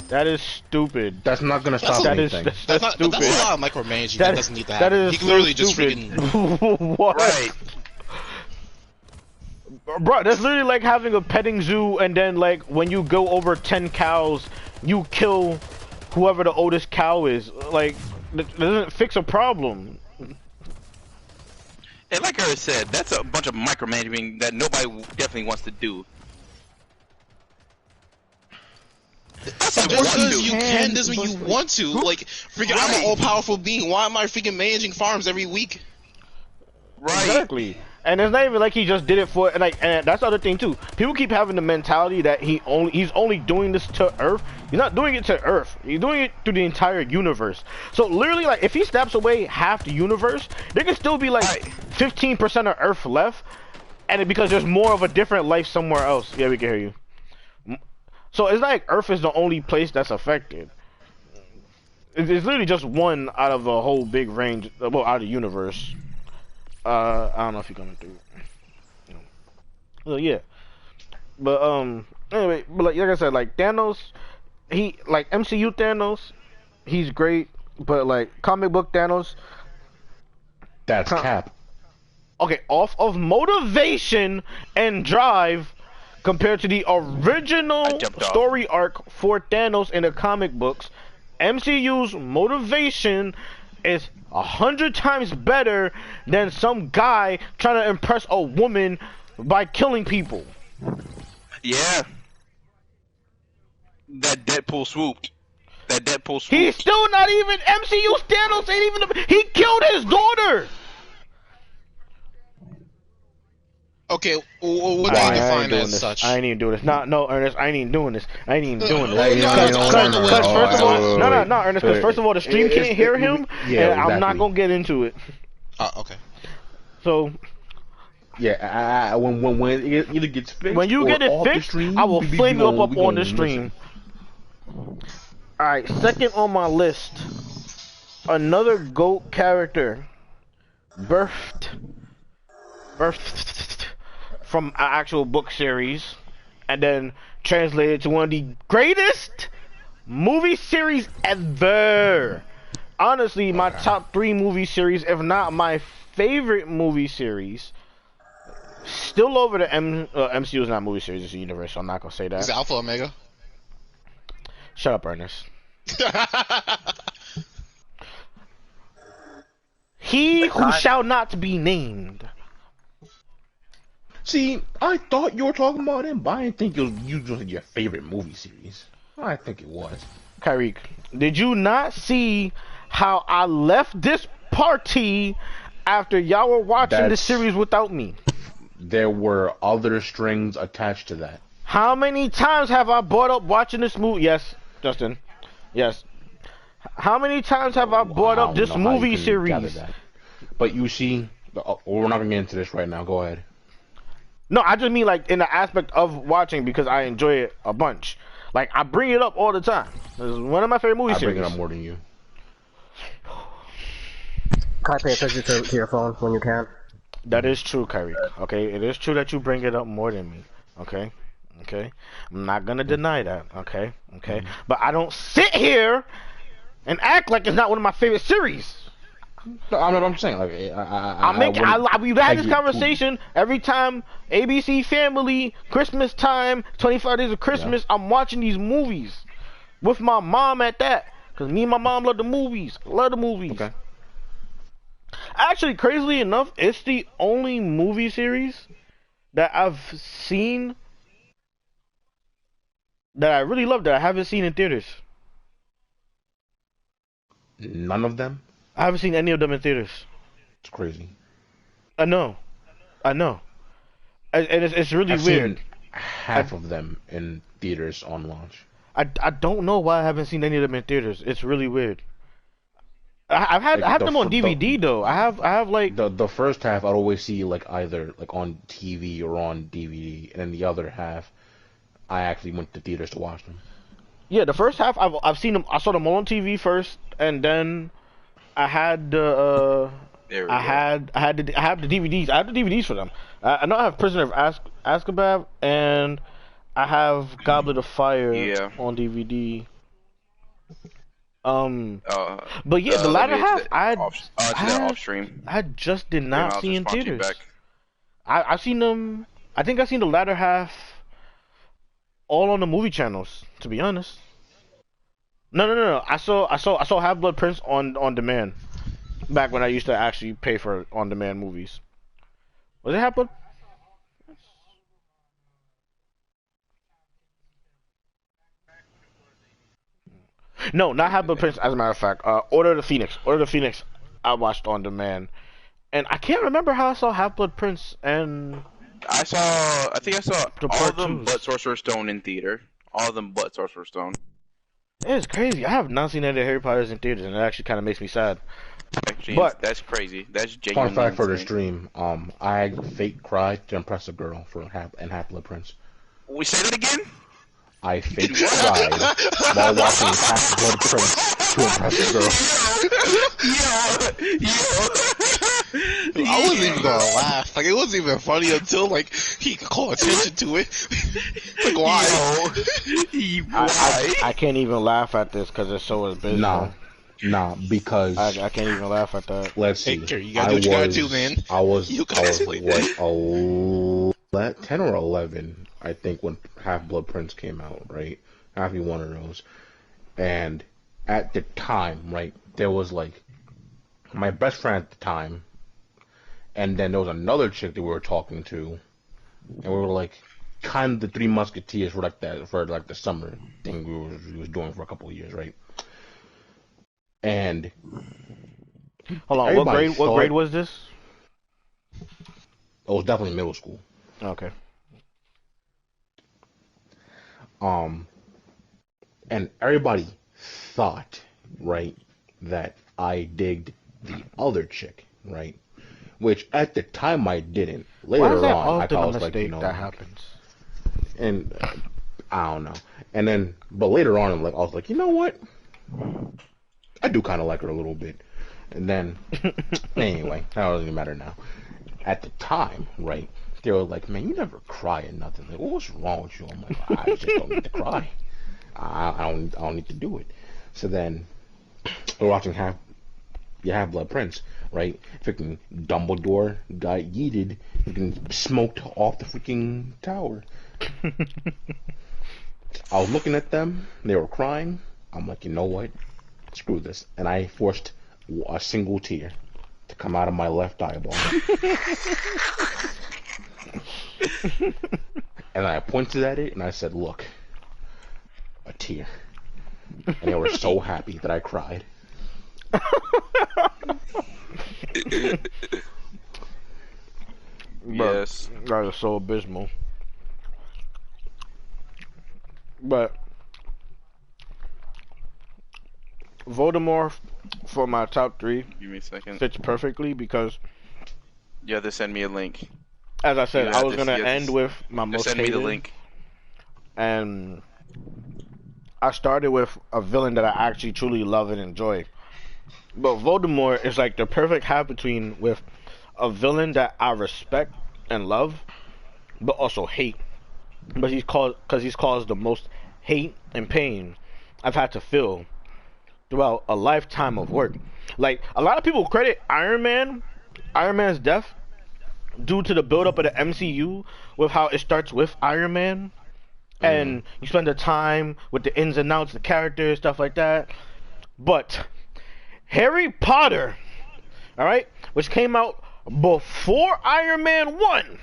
That is stupid. That's not gonna stop anything. That's stupid. That's a lot of micromanaging that doesn't need to happen. That is he can literally so just freaking... What? Right. Bro, that's literally like having a petting zoo and then like when you go over 10 cows, you kill whoever the oldest cow is. Like, that doesn't fix a problem. And like I said, that's a bunch of micromanaging that nobody definitely wants to do. Just because you can doesn't mean you want to. Like, freaking, I'm an all-powerful being. Why am I freaking managing farms every week? Right. Exactly. And it's not even like he just did it for, and that's the other thing too. People keep having the mentality that he's only doing this to Earth. He's not doing it to Earth. He's doing it to the entire universe. So literally, like, if he snaps away half the universe, there can still be like 15% of Earth left, and because there's more of a different life somewhere else. Yeah, we can hear you. So it's not like Earth is the only place that's affected. It's literally just one out of a whole big range, well, out of the universe. I don't know if you're coming through. So yeah, but anyway, but like I said, like Thanos, he like MCU Thanos, he's great, but like comic book Thanos, that's cap. Okay, off of motivation and drive. Compared to the original story arc for Thanos in the comic books, MCU's motivation is 100 times better than some guy trying to impress a woman by killing people. Yeah. That Deadpool swooped. He's still not even MCU's Thanos. Ain't even. He killed his daughter. Okay, what do you define as such? I ain't even doing this. No, Ernest, I ain't even doing this. I ain't even doing this. Because first of all, no, Ernest. Because first of all, the stream can't hear him, and I'm not gonna get into it. Okay. So. Yeah, when it either gets fixed, when you get it fixed, stream, I will flame you up on the stream. Alright, second on my list, another GOAT character, birthed from an actual book series, and then translated to one of the greatest movie series ever. Honestly, my top 3 movie series, if not my favorite movie series. Still over the MCU is not a movie series, it's a universe, so I'm not gonna say that. Is it Alpha Omega? Shut up, Ernest. He who shall not be named. See, I thought you were talking about him, but I didn't think you was your favorite movie series. I think it was. Kyrie, did you not see how I left this party after y'all were watching the series without me? There were other strings attached to that. How many times have I brought up watching this movie? Yes, Justin. Yes. How many times have I brought up this movie series? But you see, we're not gonna get into this right now. Go ahead. No, I just mean like in the aspect of watching because I enjoy it a bunch. Like I bring it up all the time. It's one of my favorite movie series. I bring it up more than you. Can I pay attention to your phone when you can? That is true, Kyrie. Okay, it is true that you bring it up more than me. Okay, I'm not gonna deny that. Okay, but I don't sit here and act like it's not one of my favorite series. No, I'm saying like we've had this conversation every time ABC Family, Christmas time, 25 Days of Christmas. Yeah. I'm watching these movies with my mom at that, cause me and my mom love the movies. Okay. Actually, crazily enough, it's the only movie series that I've seen that I really love that I haven't seen in theaters. None of them? I haven't seen any of them in theaters. It's crazy. I know. And it's really weird. Seen half of them in theaters on launch. I don't know why I haven't seen any of them in theaters. It's really weird. I have them on DVD though. I have like the first half I'd always see like either like on TV or on DVD, and then the other half I actually went to theaters to watch them. Yeah, the first half I've seen them. I saw them all on TV first, and then I had the I have the DVDs. I have the DVDs for them. I know I have Prisoner of Azkaban, and I have Goblet of Fire on DVD. But yeah, the latter half I just did not see in theaters. I've seen them. I think I've seen the latter half all on the movie channels. To be honest, no. I saw Half-Blood Prince on demand back when I used to actually pay for on demand movies. Was it Half-Blood? No, not Half-Blood Prince. As a matter of fact, Order of the Phoenix. Order of the Phoenix. I watched on demand, and I can't remember how I saw Half-Blood Prince. And I think I saw all of them but Sorcerer's Stone in theater. All of them but Sorcerer's Stone. It's crazy. I have not seen any of Harry Potter's in theaters, and it actually kind of makes me sad. But that's crazy. That's genuine. Fun fact for the stream: I fake cried to impress a girl for Half-Blood Prince. We say that again. I fake cried while watching Half-Blood Prince to impress a girl. Yo. I wasn't even gonna laugh. Like, it wasn't even funny until, like, he could call attention to it. Like, why? I can't even laugh at this because it's so abysmal. Nah, because I can't even laugh at that. Let's see. Hey, you gotta do what you gotta do, man. I was 10 or 11, I think, when Half-Blood Prince came out, right? I have to be one of those. And at the time, right, there was like my best friend at the time, and then there was another chick that we were talking to, and we were like kind of the Three Musketeers for like that for like the summer thing we was doing for a couple of years, right? And hold on, what grade was this? It was definitely middle school. Okay. And everybody thought, right, that I digged the other chick, right? Which at the time I didn't. Later on, I was like, you know, that happens. And I don't know. And then, but later on, I was like, you know what? I do kind of like her a little bit. And then, anyway, that doesn't even matter now. At the time, right, they were like, man, you never cry or nothing. Like, well, what's wrong with you? I'm like, I just don't need to cry. I don't need to do it. So then, we're watching Half-Blood Prince, right? Freaking Dumbledore got yeeted, freaking smoked off the freaking tower. I was looking at them, they were crying. I'm like, you know what? Screw this. And I forced a single tear to come out of my left eyeball. And I pointed at it and I said, look, a tear. And they were so happy that I cried. Yes. That is so abysmal. But Voldemort for my top 3 Give me a second. fits perfectly because, You have to send me a link. as I said, You I have was to- gonna you have to end with my most Send me hated, the link. and I started with a villain that I actually truly love and enjoy. But Voldemort is like the perfect half between with a villain that I respect and love, but also hate. But he's caused the most hate and pain I've had to feel throughout a lifetime of work. Like, a lot of people credit Iron Man's death due to the build-up of the MCU with how it starts with Iron Man, and you spend the time with the ins and outs, the characters, stuff like that. But Harry Potter, alright, which came out before Iron Man 1,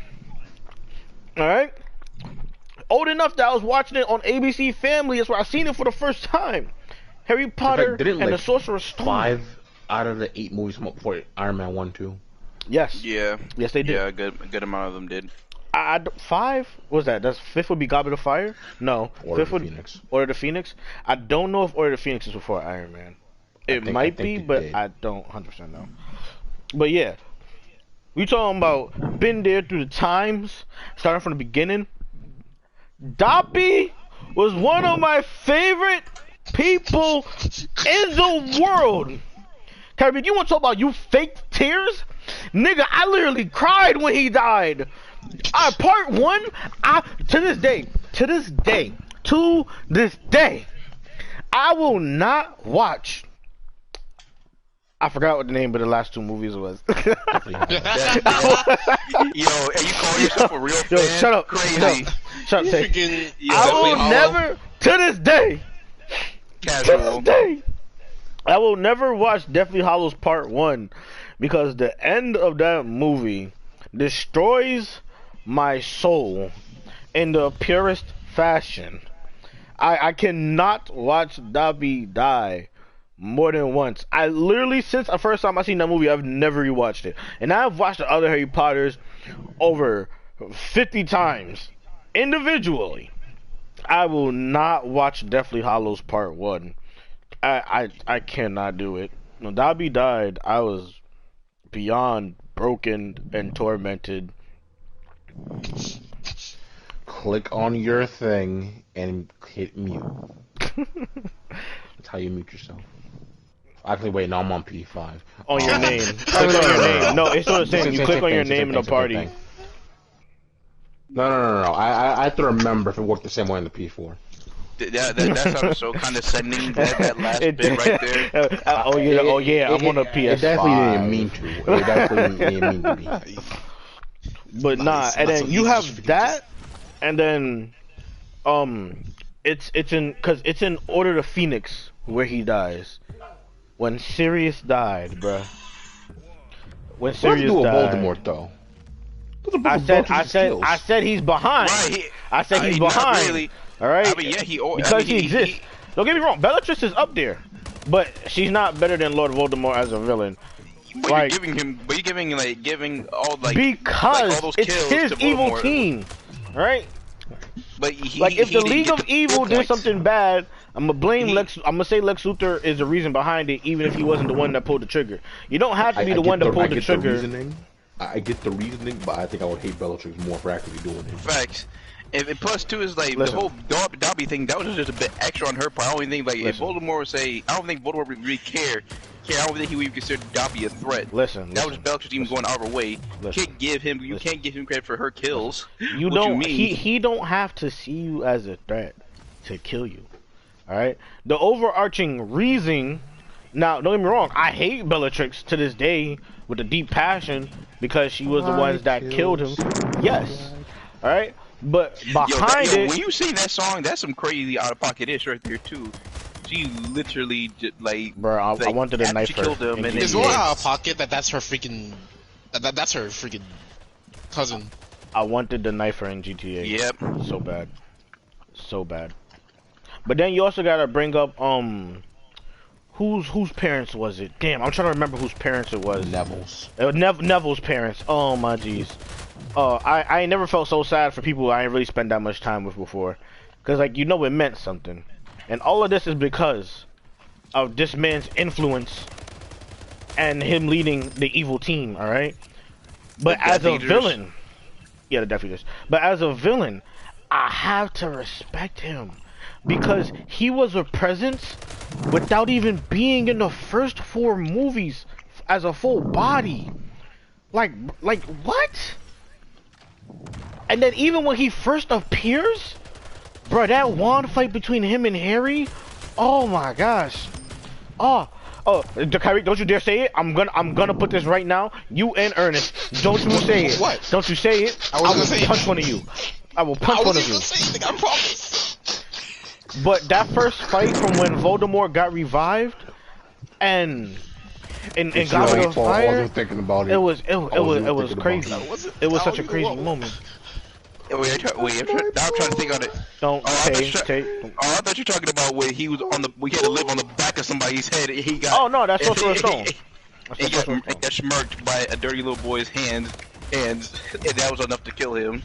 alright, old enough that I was watching it on ABC Family, that's where I seen it for the first time. Harry Potter and the Sorcerer's Stone. 5 out of the 8 movies before Iron Man 1, 2. Yes. Yeah. Yes, they did. Yeah, a good amount of them did. 5? What was that? That's 5th would be Goblet of Fire? No. Order 5th of would the Phoenix. Order of the Phoenix. I don't know if Order of the Phoenix is before Iron Man. It might be, but I don't 100% know. But yeah, we talking about been there through the times, starting from the beginning. Dobby was one of my favorite people in the world. Carrie, you want to talk about you fake tears? Nigga, I literally cried when he died. Part 1, to this day, I will not watch. I forgot what the name of the last 2 movies was. Yo, and you call yourself a real fan? Yo, shut up. Crazy. Shut up, Tay. I will never, to this day, I will never watch Deathly Hallows Part 1 because the end of that movie destroys my soul in the purest fashion. I cannot watch Dobby die more than once. I literally, since the first time I seen that movie, I've never rewatched it. And I've watched the other Harry Potters over 50 times individually. I will not watch Deathly Hallows Part 1. I cannot do it. When Dobby died, I was beyond broken and tormented. Click on your thing and hit mute. That's how you mute yourself. Actually, wait, no, I'm on P5. On your name. Click on your name. No, it's not the same. You click on your name in the party. No. I have to remember if it worked the same way in the P4. That sounded so condescending. That last bit right there. Oh yeah. I'm on a PS5. It definitely didn't mean to. It definitely didn't mean to be. But nah, and then you have that, and then it's in Order of the Phoenix where he dies. When Sirius died, bruh. When Sirius died. Voldemort though. I said he's behind. Right, I said he's behind. Really. All right. I mean, yeah, he exists. Don't get me wrong. Bellatrix is up there, but she's not better than Lord Voldemort as a villain. But like, you're giving all like because all those it's kills his to evil Voldemort. team, right? But If the League of Evil did something bad, I'm gonna blame Lex. I'm gonna say Lex Luthor is the reason behind it, even if he wasn't the one that pulled the trigger. You don't have to be the one that pulled the trigger. I get the reasoning, but I think I would hate Bellatrix more for actually doing it. Facts. And plus, too, is like the whole Dobby thing. That was just a bit extra on her part. I don't even think if Voldemort would say, I don't think Voldemort would really care. I don't think he would even consider Dobby a threat. That was Bellatrix even going out of her way. You can't give him credit for her kills. You don't. He don't have to see you as a threat to kill you. All right. The overarching reason. Now, don't get me wrong. I hate Bellatrix to this day with a deep passion because she was the ones that killed him. Yes. All right. But behind it, when you sing that song, that's some crazy out of pocket ish right there too. She literally like, bro. I wanted to knife her. It's more out of pocket that's her freaking. That's her freaking cousin. I wanted to knife her in GTA. Yep. So bad, so bad. But then you also gotta bring up whose parents was it? Damn, I'm trying to remember whose parents it was. Neville's. Neville's parents. Oh my jeez. I never felt so sad for people I ain't really spent that much time with before, cause like it meant something, and all of this is because of this man's influence and him leading the evil team. All right, but as a villain, yeah, the Death Eaters. But as a villain, I have to respect him because he was a presence without even being in the first 4 movies as a full body. Like what? And then even when he first appears, bro, that wand fight between him and Harry, oh my gosh. Oh, Kyrie, don't you dare say it. I'm gonna put this right now. You and Ernest, don't you say it. What? Don't you say it. I will punch one of you. I will punch one of you. I promise. But that first fight from when Voldemort got revived and Goblet of Fire, it was crazy. It was such a crazy moment. Wait, I'm trying to think on it. Don't say. I thought you were talking about where he was we had to live on the back of somebody's head. He got. Oh no, that's Sorcerer's Stone. He got smirked by a dirty little boy's hand, and that was enough to kill him.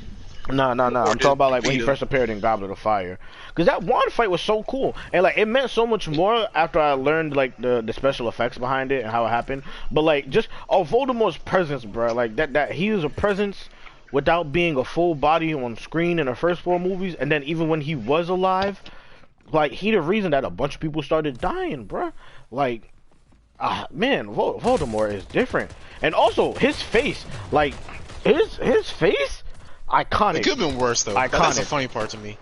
No. I'm talking about like when he first appeared in Goblet of Fire, because that wand fight was so cool, and like it meant so much more after I learned like the special effects behind it and how it happened. But like just Voldemort's presence, bro, like that he was a presence without being a full body on screen in the first 4 movies, and then even when he was alive, like he the reason that a bunch of people started dying, bro. Like, man, Voldemort is different, and also his face, like his face. Iconic. It could have been worse though. Iconic. That's the funny part to me.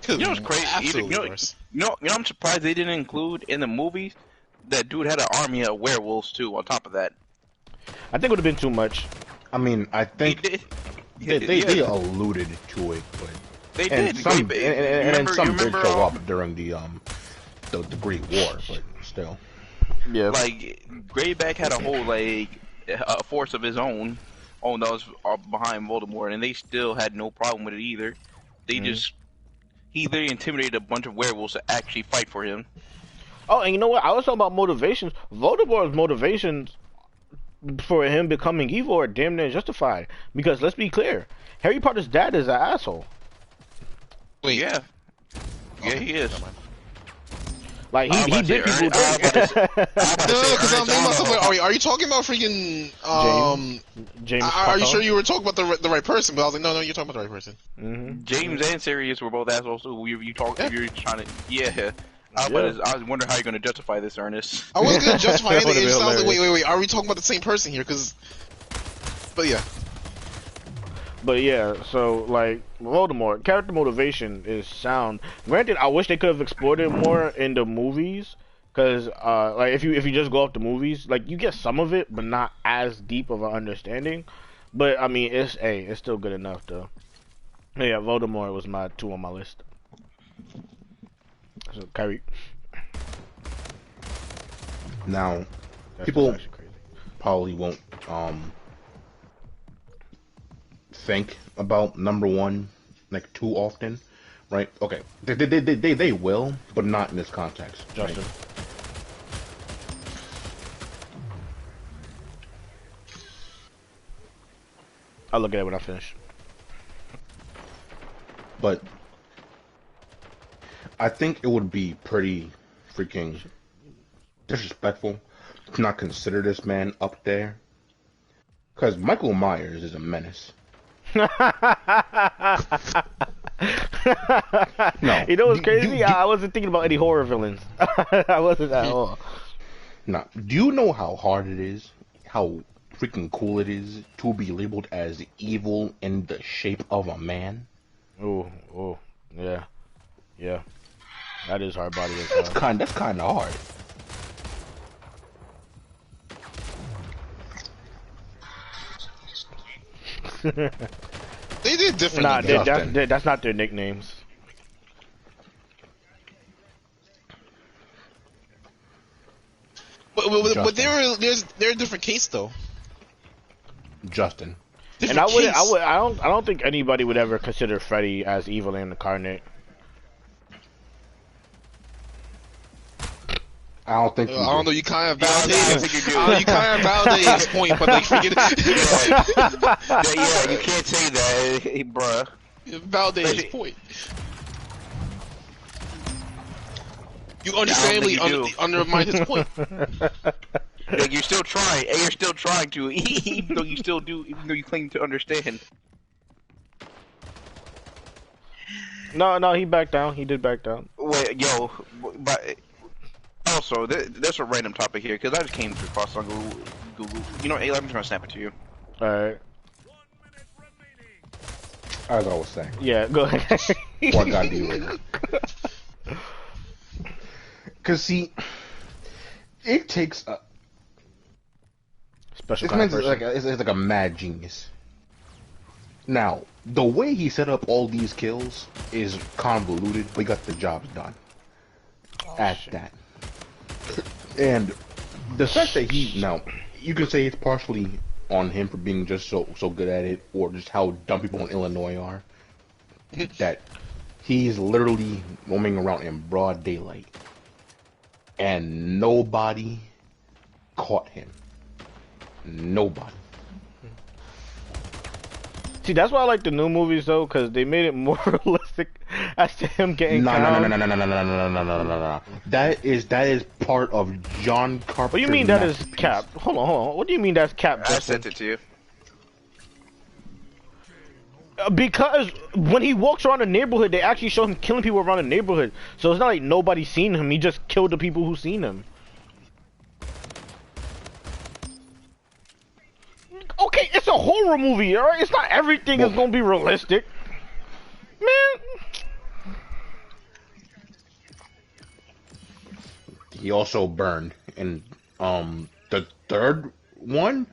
You know what's crazy? Absolutely worse. You know, I'm surprised they didn't include in the movies that dude had an army of werewolves too. On top of that, I think it would have been too much. I mean, I think they alluded to it, but they did. Some did show up during the Great War, but still. Yeah. Like Greyback had a whole a force of his own. Oh, that was behind Voldemort, and they still had no problem with it either. They he literally intimidated a bunch of werewolves to actually fight for him. Oh, and you know what? I was talking about motivations. Voldemort's motivations for him becoming evil are damn near justified. Because let's be clear, Harry Potter's dad is an asshole. Wait, yeah, he is. Like he did people dirty. No, because I'm thinking about something. Are you talking about freaking James? Are you sure you were talking about the right person? But I was like, no, you're talking about the right person. James and Sirius were both assholes. So you talking? You're trying to, I was wondering how you're going to justify this, Ernest. I wasn't going to justify anything. It sounds like, wait. Are we talking about the same person here? But yeah, so like Voldemort, character motivation is sound. Granted, I wish they could have explored it more in the movies, because like if you just go off the movies, like you get some of it, but not as deep of an understanding. But I mean, it's still good enough though. Yeah, Voldemort was my 2 on my list. So Kyrie. Now, people probably won't think about number 1 like too often, right? Okay, they will, but not in this context. Justin. I'll look at it when I finish. But I think it would be pretty freaking disrespectful to not consider this man up there. Because Michael Myers is a menace. No. You know what's crazy? I wasn't thinking about any horror villains. I wasn't at all. Nah. Do you know how hard it is? How freaking cool it is to be labeled as evil in the shape of a man? Oh, yeah. That is hard body as That's well. that's kind of hard. They did differently. Nah, that's not their nicknames. But they're a different case though. Justin. And I don't think anybody would ever consider Freddy as evil incarnate. I don't think. I don't know. You kind of validated. You kind of validated his point, but like, forget it. Yeah, you can't say that, hey, bruh. Validate his point. You understandably undermine his point. Like, you're still trying, and you're still trying to, even though you claim to understand. No, he backed down. He did back down. Wait, yo, but also, there's a random topic here, because I just came across on Google. You know, I'm just gonna snap it to you. Alright. As I was saying. Yeah, go ahead. What got you later? Because, see, it takes a... Special kind of person. It's like a mad genius. Now, the way he set up all these kills is convoluted, but he got the jobs done. That. And the fact that now, you can say it's partially on him for being just so good at it, or just how dumb people in Illinois are, that he's literally roaming around in broad daylight, and nobody caught him. Nobody. See, that's why I like the new movies though, because they made it more realistic as to him getting caught. No. That is part of John Carpenter's. What do you mean that is Cap? Hold on. What do you mean that's Cap? I sent it to you. Because when he walks around the neighborhood, they actually show him killing people around the neighborhood. So it's not like nobody's seen him. He just killed the people who seen him. Okay, it's a horror movie, alright? It's not everything is gonna be realistic. Man. He also burned in the third one.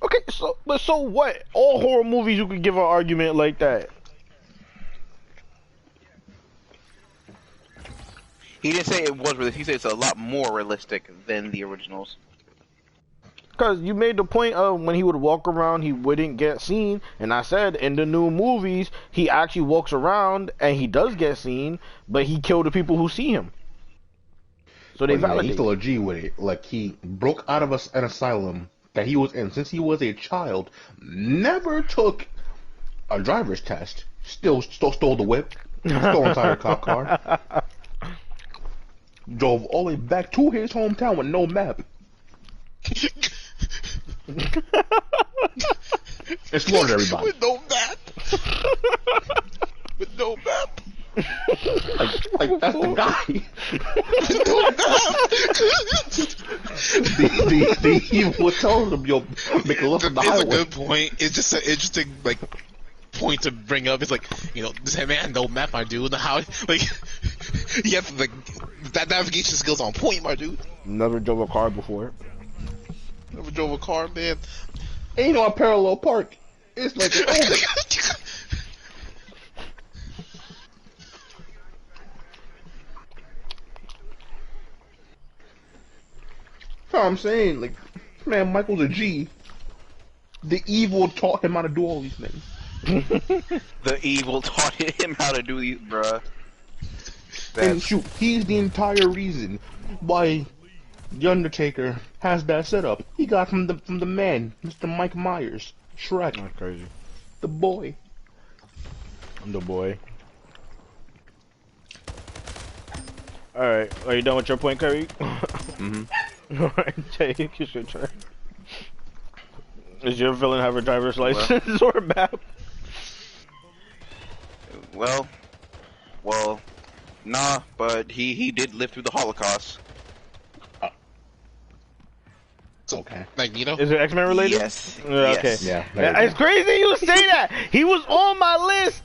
Okay, so what? All horror movies you could give an argument like that. He didn't say it was realistic. He said it's a lot more realistic than the originals. Because you made the point of when he would walk around, he wouldn't get seen. And I said, in the new movies, he actually walks around and he does get seen, but he killed the people who see him. So they validate. He's still a G with it. Like, he broke out of an asylum that he was in since he was a child, never took a driver's test, still stole the whip, stole an entire cop car, drove all the way back to his hometown with no map. And slaughtered everybody. With no map. With no map. Like that's the guy. With no map. the evil tells him, yo, make a left on the highway. It's a good point. It's just an interesting point to bring up. It's like, this man no map, my dude. How you have that navigation skills on point, my dude. Never drove a car before. Never drove a car, man. Ain't no parallel park. It's like So I'm saying, like, man, Michael's a G. The evil taught him how to do all these things. The evil taught him how to do these, bruh. And shoot, he's the entire reason why The Undertaker has that setup. He got from the man, Mr. Mike Myers, Shrek. That's crazy. The boy. The boy. Alright, are you done with your point, Curry? Alright, Jake, it's your turn. Does your villain have a driver's license or a map? Well, nah, but he did live through the Holocaust. Okay. Magneto? Is it X-Men related? Yes. Okay. Yes. Yeah. It's crazy you say that. He was on my list.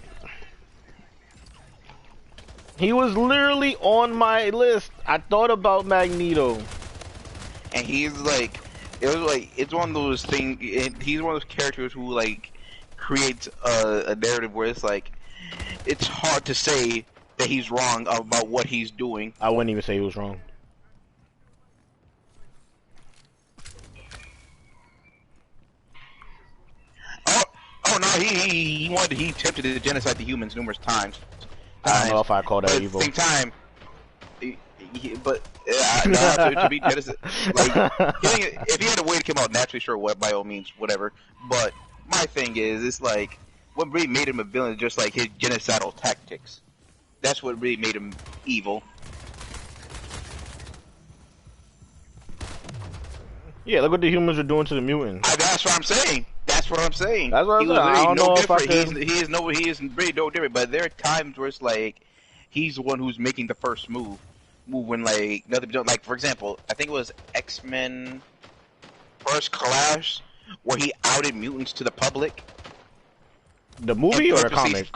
He was literally on my list. I thought about Magneto. And he's like, it's one of those things. He's one of those characters who like creates a narrative where it's like, it's hard to say that he's wrong about what he's doing. I wouldn't even say he was wrong. Oh no, he attempted to genocide the humans numerous times. I don't know if I call that evil. At the same time, no, to be genocide, like, if he had a way to come out naturally, sure, what by all means, whatever. But my thing is, it's like what really made him a villain is just like his genocidal tactics. That's what really made him evil. Yeah, look what the humans are doing to the mutants. That's what I'm saying. That's what I'm saying. That's what I'm saying. I don't know if I can... He is really no different. But there are times where it's like he's the one who's making the first move when like nothing. Like for example, I think it was X-Men First Clash where he outed mutants to the public. The movie or the comic?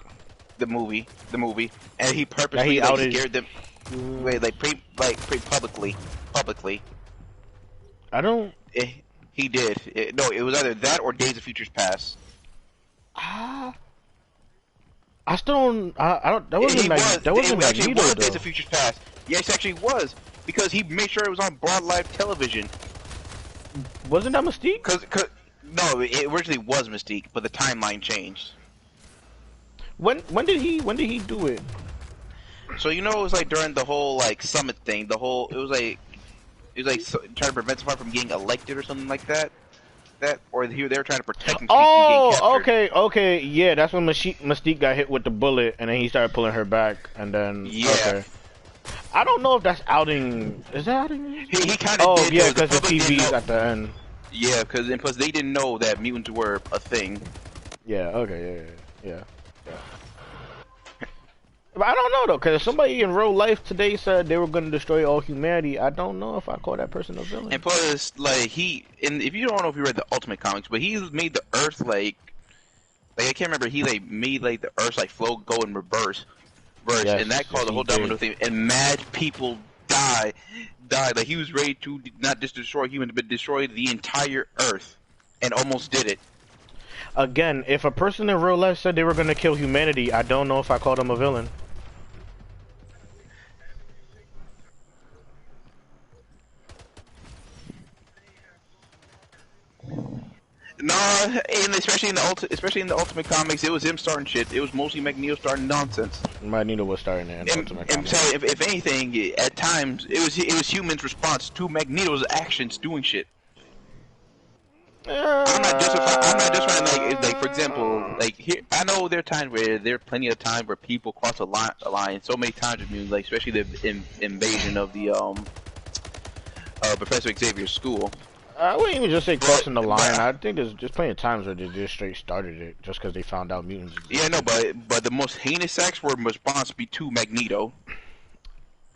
The movie, and he purposely scared them. Publicly. I don't. He did. No, it was either that or Days of Futures Past. I still don't. I don't. That wasn't Magneto. Was Days of Futures Past. Yes, actually was because he made sure it was on broad live television. Wasn't that Mystique? No, it originally was Mystique, but the timeline changed. When did he do it? So it was like during the whole like summit thing. It was like trying to prevent someone from getting elected or something like that. They were trying to protect him. Okay, yeah, that's when Mystique got hit with the bullet, and then he started pulling her back, and then okay. I don't know if that's outing. Is that outing? He kind of did. Oh yeah, because the TV's at the end. Yeah, plus they didn't know that mutants were a thing. Yeah. Okay. Yeah. But I don't know though, because if somebody in real life today said they were going to destroy all humanity, I don't know if I call that person a villain. And plus, like if you don't know if you read the Ultimate Comics, but he made the Earth like I can't remember. He made the Earth go in reverse, yes, and that caused the whole domino thing. And mad people died. Like he was ready to not just destroy humans, but destroy the entire Earth, and almost did it. Again, if a person in real life said they were going to kill humanity, I don't know if I call them a villain. No, and especially in the Ultimate Comics, it was him starting shit. It was mostly Magneto starting nonsense. Magneto was starting it in Ultimate Comics. So if anything, at times it was humans' response to Magneto's actions doing shit. I'm not justifying like for example, like here I know there are times where there are plenty of times where people cross a line so many times with me, like especially the invasion of the Professor Xavier's school. I wouldn't even just say crossing the line. I think there's just plenty of times where they just straight started it just because they found out mutants existed. Yeah, no, but the most heinous acts were in response to Magneto.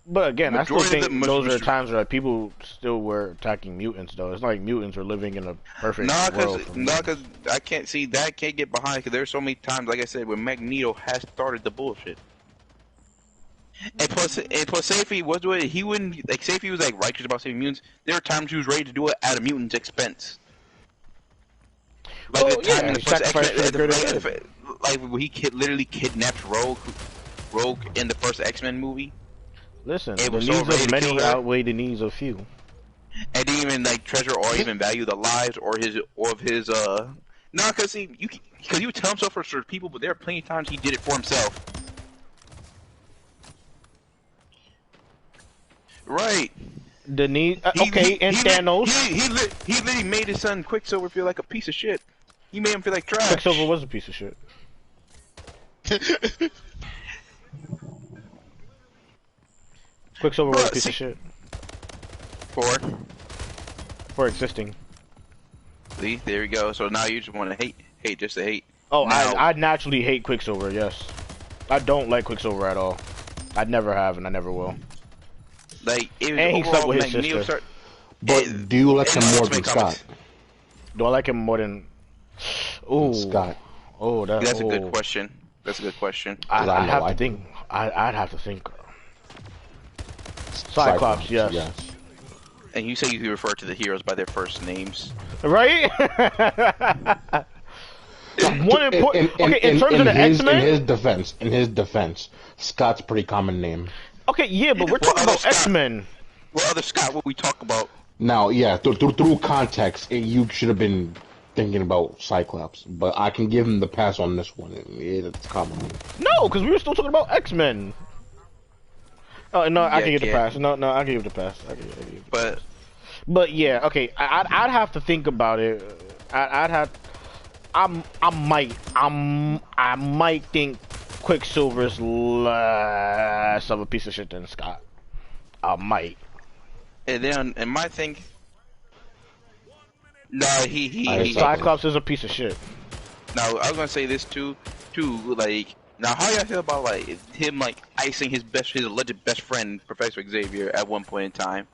But again, I still think those are times where people still were attacking mutants, though. It's not like mutants were living in a perfect world. Because I can't see that. Can't get behind because there's so many times, like I said, when Magneto has started the bullshit. And plus, say if he was doing it, he wouldn't say if he was righteous about saving mutants. There were times he was ready to do it at a mutant's expense. Like the time in the first when he literally kidnapped Rogue in the first X-Men movie. Listen, the needs of many outweigh the needs of few. And didn't even treasure or even value the lives of his. No, because he would tell himself for certain people, but there are plenty of times he did it for himself. Right. The need. And Thanos. He literally made his son Quicksilver feel like a piece of shit. He made him feel like trash. Quicksilver was a piece of shit. Quicksilver was a piece of shit. For existing. See, there we go. So now you just want to hate just to hate. Oh, now, I naturally hate Quicksilver, yes. I don't like Quicksilver at all. I never have and I never will. Like, it was and he slept with his Magneto sister. But do you like him more than Scott? Do I like him more than... Ooh. Scott. Oh, that's a good question. That's a good question. I'd have to think. I'd have to think. Cyclops, yes. And you say you refer to the heroes by their first names. Right? One important. Okay, in terms of the X-Men. In his defense, Scott's a pretty common name. Okay, yeah, but we're talking about X-Men. What other Scott would we talk about? Now, yeah, through context, you should have been thinking about Cyclops, but I can give him the pass on this one. It's common. No, because we were still talking about X-Men. Oh no, I can give the pass. No, I can give the pass. I can give but yeah, okay. I'd have to think about it. I'd have. I might think Quicksilver's less of a piece of shit than Scott. I might. And then, and my thing. No, he Cyclops is a piece of shit. Now, I was gonna say this too. Like, now, how y'all feel about like him like icing his alleged best friend, Professor Xavier, at one point in time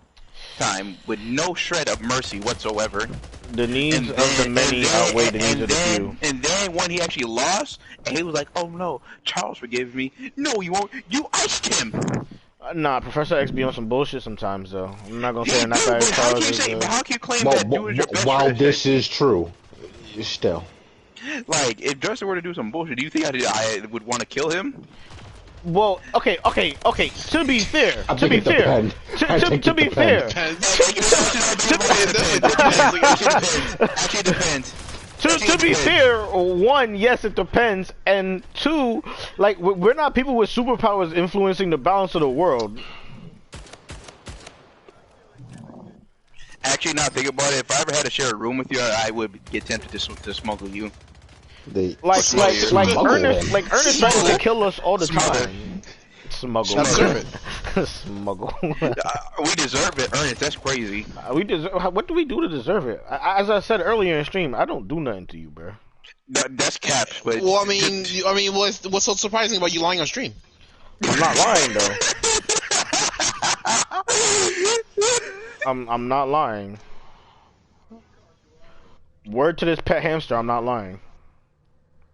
with no shred of mercy whatsoever. The needs of the many outweigh the needs of the few. And then when he actually lost, and he was like, "Oh no, Charles forgave me." No, you won't. You iced him. Nah, Professor X be on some bullshit sometimes, though. I'm not gonna say that guy Charles how can you claim that dude is your best while friend? This is true, still. Like, if Justin were to do some bullshit, do you think I would want to kill him? Well, okay. To be fair, to be fair, to be fair, one, yes, it depends, and two, like we're not people with superpowers influencing the balance of the world. Actually, now think about it. If I ever had to share a room with you, I would get tempted to smuggle you. Ernest tries to kill us all the time. Smuggle. Smuggle. We deserve it, Ernest. That's crazy. We deserve. What do we do to deserve it? As I said earlier in stream, I don't do nothing to you, bro. That's caps. But well, I mean, what's so surprising about you lying on stream? I'm not lying though. I'm not lying. Word to this pet hamster, I'm not lying.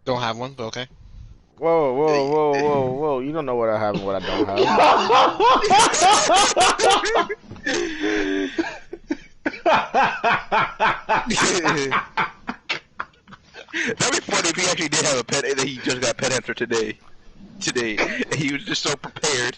Don't have one, but okay. Whoa. You don't know what I have and what I don't have. That'd be funny if he actually did have a pet and he just got pet hamster today. And he was just so prepared.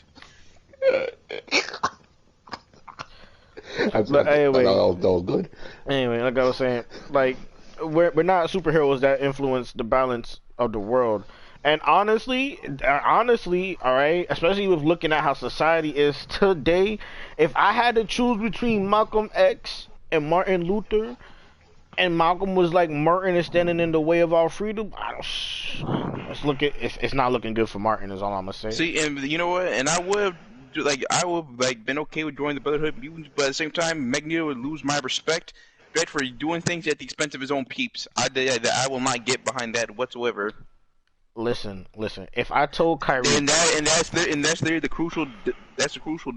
Anyway, that was good. Anyway, like I was saying, like we're not superheroes that influence the balance of the world. And honestly, all right, especially with looking at how society is today, if I had to choose between Malcolm X and Martin Luther, and Malcolm was like Martin is standing in the way of our freedom, it's not looking good for Martin. Is all I'm gonna say. See, and you know what? And I would been okay with joining the Brotherhood of Mutants, but at the same time, Magneto would lose my respect for doing things at the expense of his own peeps. I will not get behind that whatsoever. Listen. If I told Kyrie, that's the crucial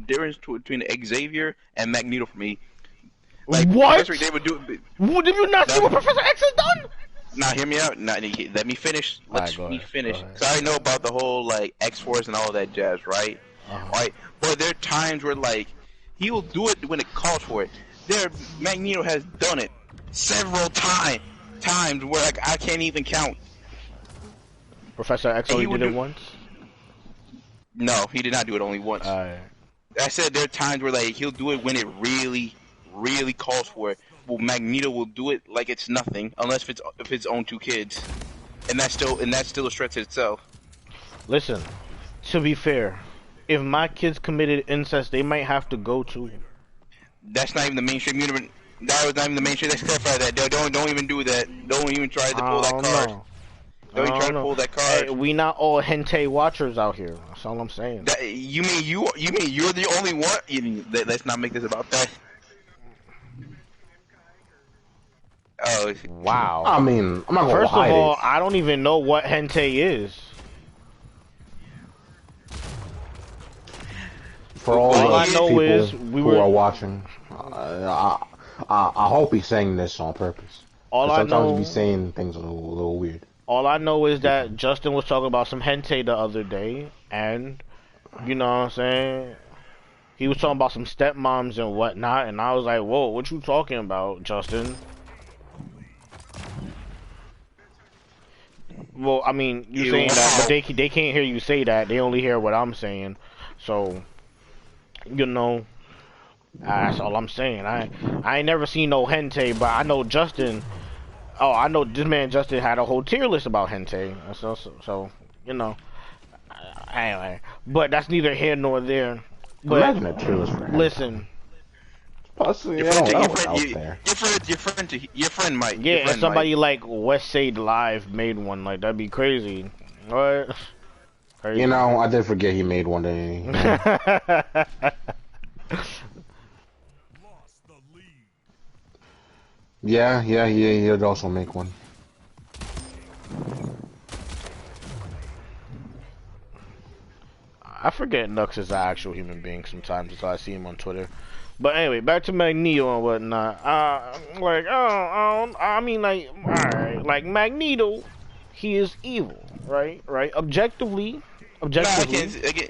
difference between Xavier and Magneto for me. Like, what? Did you not see what Professor X has done? Now hear me out. Now, let me finish. Let me finish. So I know about the whole like X-Force and all that jazz, right? Right. But there are times where like he will do it when it calls for it. Magneto has done it several times where like, I can't even count. Professor X only did it once? No, he did not do it only once. I said there are times where like he'll do it when it really, really calls for it. Well, Magneto will do it like it's nothing, unless if it's his own two kids, and that's still a stretch itself. Listen, to be fair, if my kids committed incest, they might have to go too. That's not even the mainstream universe. That was not even the main shit. Let's clarify that. Don't even do that. Don't even try to pull that card. Don't even try to pull that card. Hey, we not all hentai watchers out here. That's all I'm saying. You mean you're the only one? Let's not make this about that. Oh wow. I mean, I'm not gonna First hide of all, it. I don't even know what hentai is. For all I those know people is who are watching, I hope he's saying this on purpose. All I sometimes know, he's saying things a little weird. All I know is that Justin was talking about some hentai the other day, and you know what I'm saying. He was talking about some stepmoms and whatnot, and I was like, "Whoa, what you talking about, Justin?" Well, I mean, you saying that, but they can't hear you say that. They only hear what I'm saying. So, you know, that's all I'm saying. I ain't never seen no hentai, but I know Justin. Oh, I know this man Justin had a whole tier list about hentai. So you know. Anyway, but that's neither here nor there. But imagine a tier list for hentai. Listen. Possibly, your friend might. Yeah, and somebody like West Side Live made one. Like, that'd be crazy. What? Crazy. You know, I did forget he made one day. Yeah, he'd also make one. I forget Nux is an actual human being sometimes until I see him on Twitter. But anyway, back to Magneto and whatnot. I mean, like, alright, like Magneto, he is evil, right? Right? Objectively. Nah, I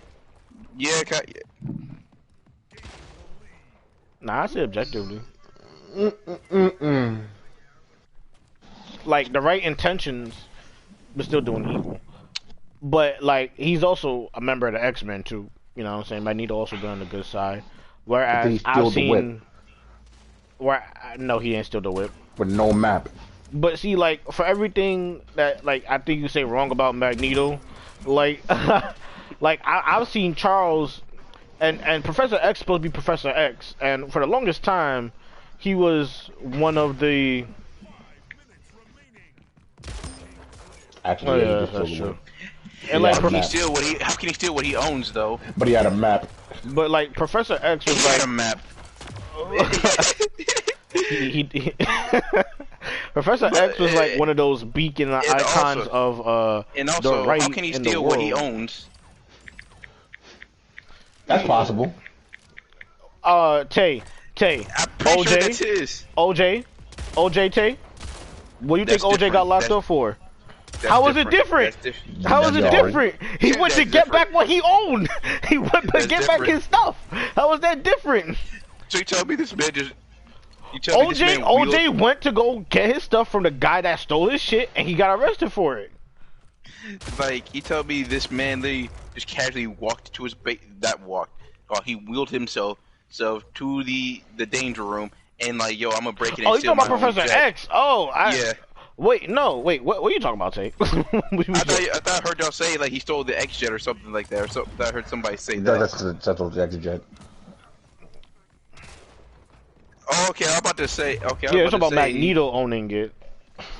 Nah, I say objectively. Like, the right intentions, but still doing evil. But, like, he's also a member of the X-Men, too. You know what I'm saying? Magneto also been on the good side. Whereas I've seen... No, he didn't steal the whip. With no map. But see, like, for everything that, like, I think you say wrong about Magneto, like, like, I've seen Charles... And Professor X supposed to be Professor X. And for the longest time, he was one of the... Actually, yeah, that's true. And like, how can he steal what he owns, though? But he had a map. But like, Professor X was like a map. Professor X was like one of those beacon icons of and also, the right how can he steal what he owns? That's possible. Tay, OJ, Tay. What do you think OJ got locked up for? How was it different? How was it different? He went to get back what he owned. He went to get back his stuff. How was that different? So you tell me this man just... OJ went to go get his stuff from the guy that stole his shit, and he got arrested for it. Like, you tell me this man literally just casually walked to his he wheeled himself to the danger room, and like, yo, I'm gonna break it. Oh, you talking about Professor X? Oh, yeah. Wait, no, wait, what are you talking about, Tay? I thought I heard y'all say like he stole the X jet or something like that, I heard somebody say that. That's the X jet. Oh, okay, I'm about to say. Okay, yeah, it's about Magneto owning it.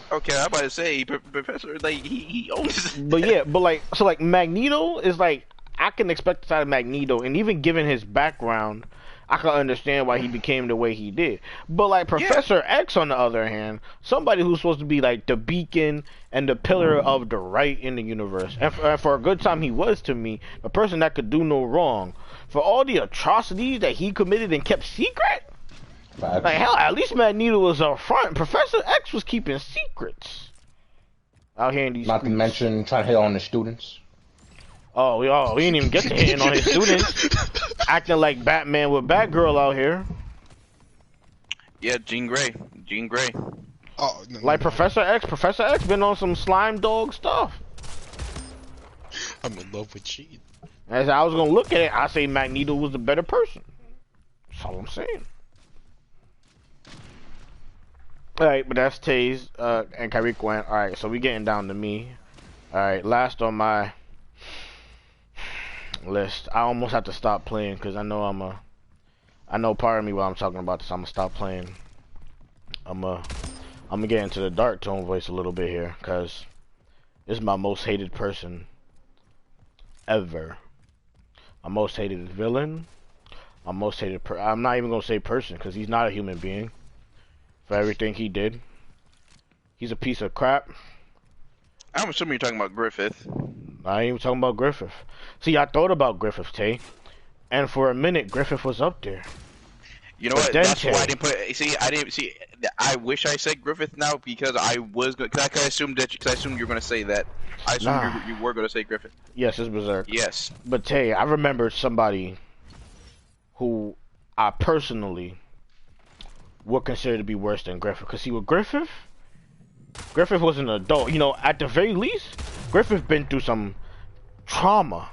Okay, I'm about to say, Professor, like he owns it. But yeah, but like, so like Magneto is like, I can expect the side of Magneto, and even given his background, I can understand why he became the way he did. But like Professor X, on the other hand, somebody who's supposed to be like the beacon and the pillar of the right in the universe, and for a good time he was to me, a person that could do no wrong. For all the atrocities that he committed and kept secret, like hell, at least Magneto was up front. Professor X was keeping secrets out here in these Not to mention trying to hit on the students. Oh, we didn't even get to hitting on his students. Acting like Batman with Batgirl out here. Yeah, Jean Grey. Oh, no, like Professor X been on some slime dog stuff. I'm in love with Jean. As I was gonna look at it, I say Magneto was the better person. That's all I'm saying. Alright, but that's Taze and Kyrie Gwen. Alright, so we getting down to me. Alright, last on my list. I almost have to stop playing because I know I know part of me while I'm talking about this, I'm gonna stop playing. I'm gonna get into the dark tone voice a little bit here, cause this is my most hated person ever. My most hated villain. My most hated I'm not even gonna say person, cause he's not a human being. For everything he did, he's a piece of crap. I'm assuming you're talking about Griffith. I ain't even talking about Griffith. See, I thought about Griffith, Tay, and for a minute, Griffith was up there. You know what? That's why I didn't put. See, I didn't see. I wish I said Griffith now because I was going. Cause I assumed that. Cause I assumed you were going to say that. I assumed you were going to say Griffith. Yes, it's Berserk. Yes. But Tay, I remember somebody who I personally would consider to be worse than Griffith. Cause see, with Griffith was an adult. You know, at the very least, Griffith been through some trauma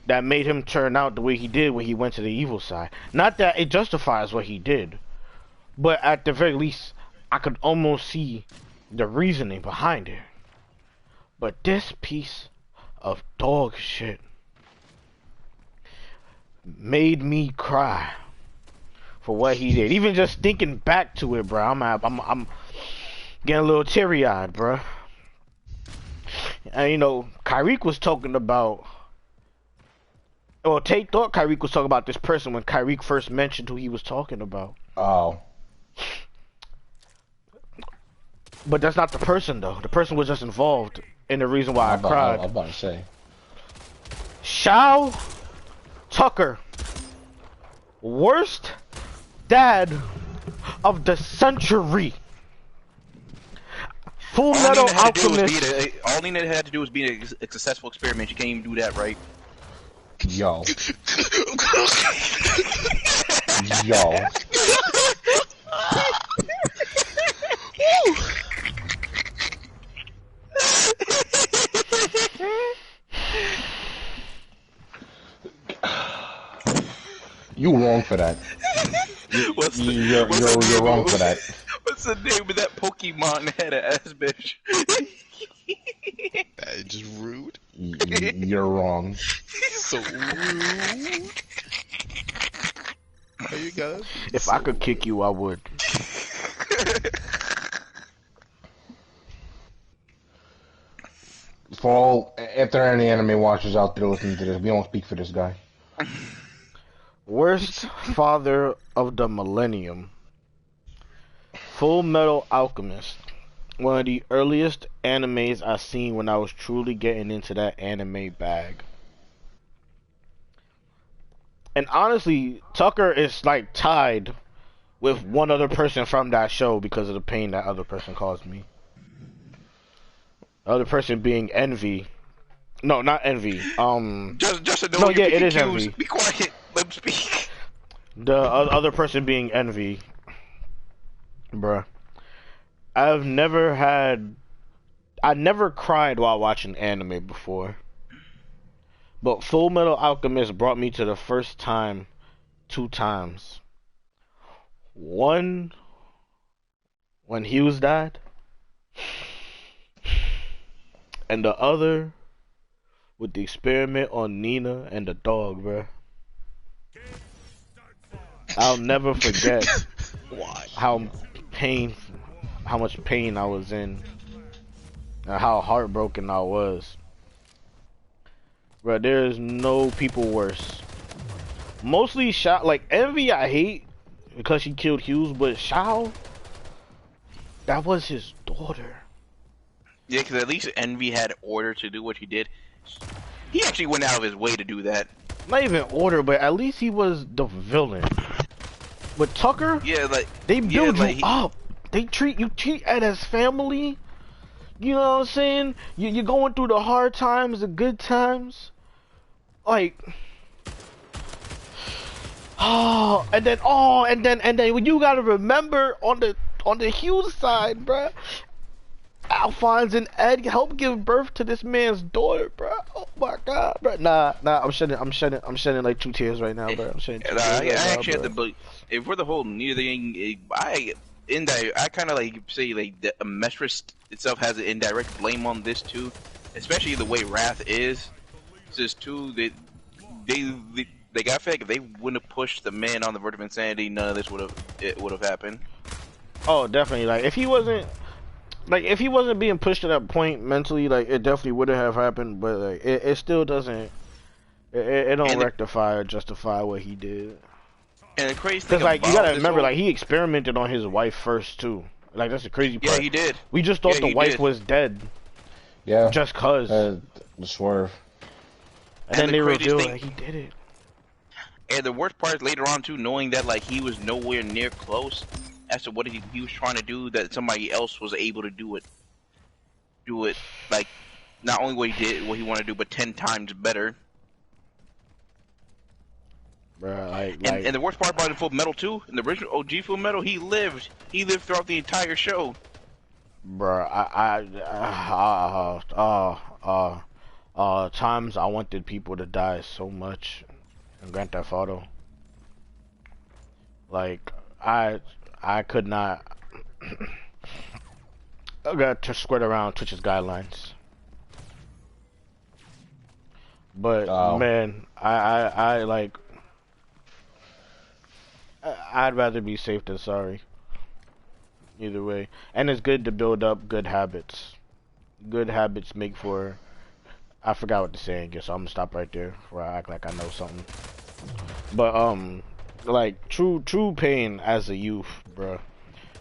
that made him turn out the way he did when he went to the evil side. Not that it justifies what he did, but at the very least, I could almost see the reasoning behind it. But this piece of dog shit made me cry for what he did. Even just thinking back to it, bro, I'm getting a little teary-eyed, bro. And you know, Kyrick was talking about. Well, Tate thought Kyrick was talking about this person when Kyrick first mentioned who he was talking about. Oh. But that's not the person, though. The person was just involved in the reason why I cried. I was about to say. Shao Tucker. Worst dad of the century. Full Metal Alchemist. All he had to do was be a successful experiment. You can't even do that, right? Yo. Yo. You wrong for that. You're wrong for that. What's the name of that Pokemon head ass bitch? That is just rude. You're wrong. So rude. There you go. If I could kick you, I would. For all, if there are any anime watchers out there listening to this, we don't speak for this guy. Worst father of the millennium. Full Metal Alchemist. One of the earliest animes I seen when I was truly getting into that anime bag. And honestly, Tucker is like tied with one other person from that show because of the pain that other person caused me. The other person being Envy. No, not Envy. Just no, yeah, it is Envy. Be quiet. Let him speak. The other person being Envy. Bruh. I never cried while watching anime before. But Full Metal Alchemist brought me to the first time 2 times. One, when Hughes died. And the other, with the experiment on Nina and the dog, bruh. I'll never forget how much pain I was in, and how heartbroken I was. Bro, there is no people worse. Mostly Shao, like Envy I hate because she killed Hughes, but Shao, that was his daughter. Yeah, because at least Envy had order to do what he did. He actually went out of his way to do that. Not even order, but at least he was the villain. With Tucker, yeah, like they build you up. They treat you as family. You know what I'm saying? You're going through the hard times, the good times. Like, and then when you gotta remember on the Hughes side, bruh, Alphonse and Ed helped give birth to this man's daughter, bruh. Oh my God, bruh. Nah, I'm shedding like 2 tears right now, bruh. I'm shedding 2 tears I right actually now, have to, but if we're the whole neither thing, I kind of like say like the Mestress itself has an indirect blame on this too, especially the way Wrath is. Just too, they got fake. If they wouldn't have pushed the man on the verge of insanity, none of this would have happened. Oh, definitely. Like if he wasn't being pushed to that point mentally, like it definitely wouldn't have happened. But like it still doesn't. It don't rectify or justify what he did. And the crazy thing Because like you about gotta this remember, whole... like he experimented on his wife first too. Like that's the crazy part. Yeah, he did. We just thought Yeah, the he wife did. was dead. Yeah. Just cause. The swerve. And then the they craziest revealed thing- that he did it. And the worst part is later on too, knowing that like he was nowhere near close as to what he was trying to do, that somebody else was able to do it. Like not only what he did, what he wanted to do, but 10 times better. Bruh, And the worst part about Full Metal too, in the original OG Full Metal, he lived throughout the entire show. Bruh, times I wanted people to die so much in Grand Theft Auto. Like, I could not. I got to squirt around Twitch's guidelines. But man, I like. I'd rather be safe than sorry. Either way, and it's good to build up good habits. Good habits make for. I forgot what the saying is, so I'm gonna stop right there before I act like I know something. But like true pain as a youth, bruh.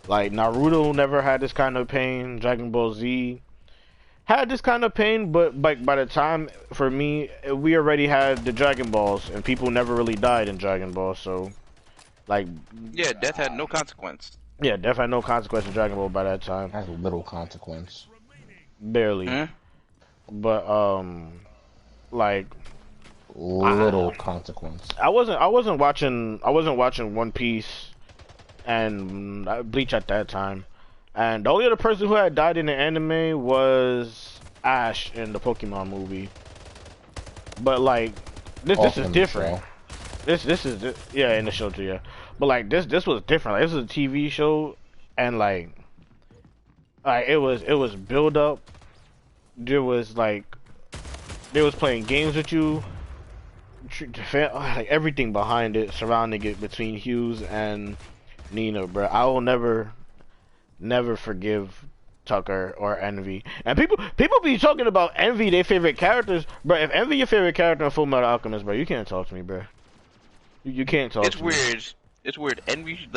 Like Naruto never had this kind of pain. Dragon Ball Z had this kind of pain, but like by the time for me, we already had the Dragon Balls, and people never really died in Dragon Ball. So, like, yeah, death had no consequence. Yeah, death had no consequence in Dragon Ball by that time. Has little consequence. Barely. Huh? But like little consequence. I wasn't watching One Piece and Bleach at that time, and the only other person who had died in the anime was Ash in the Pokemon movie. But like this is different. This is yeah, in the show too, yeah. But like this was different. Like, this was a TV show, and like it was build up. There was playing games with you. Like everything behind it, surrounding it, between Hughes and Nina, bro. I will never forgive Tucker or Envy. And people be talking about Envy, their favorite characters, bro. If Envy your favorite character in Full Metal Alchemist, bro, you can't talk to me, bro. You can't talk. It's to weird. Me. It's weird. Envy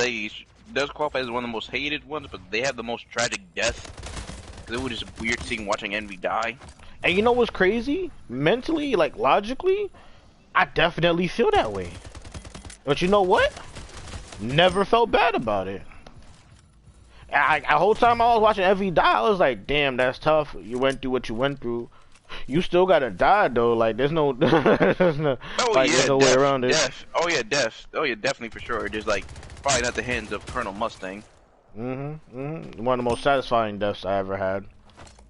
does qualify as one of the most hated ones, but they have the most tragic death. Cause it was just weird seeing watching Envy die. And you know what's crazy? Mentally, like logically, I definitely feel that way. But you know what? Never felt bad about it. The whole time I was watching Envy die, I was like, damn, that's tough. You went through what you went through. You still gotta die though. Like there's no, there's no way around it. Death. Oh yeah, death. Oh yeah, definitely for sure. Just like probably not the hands of Colonel Mustang. One of the most satisfying deaths I ever had,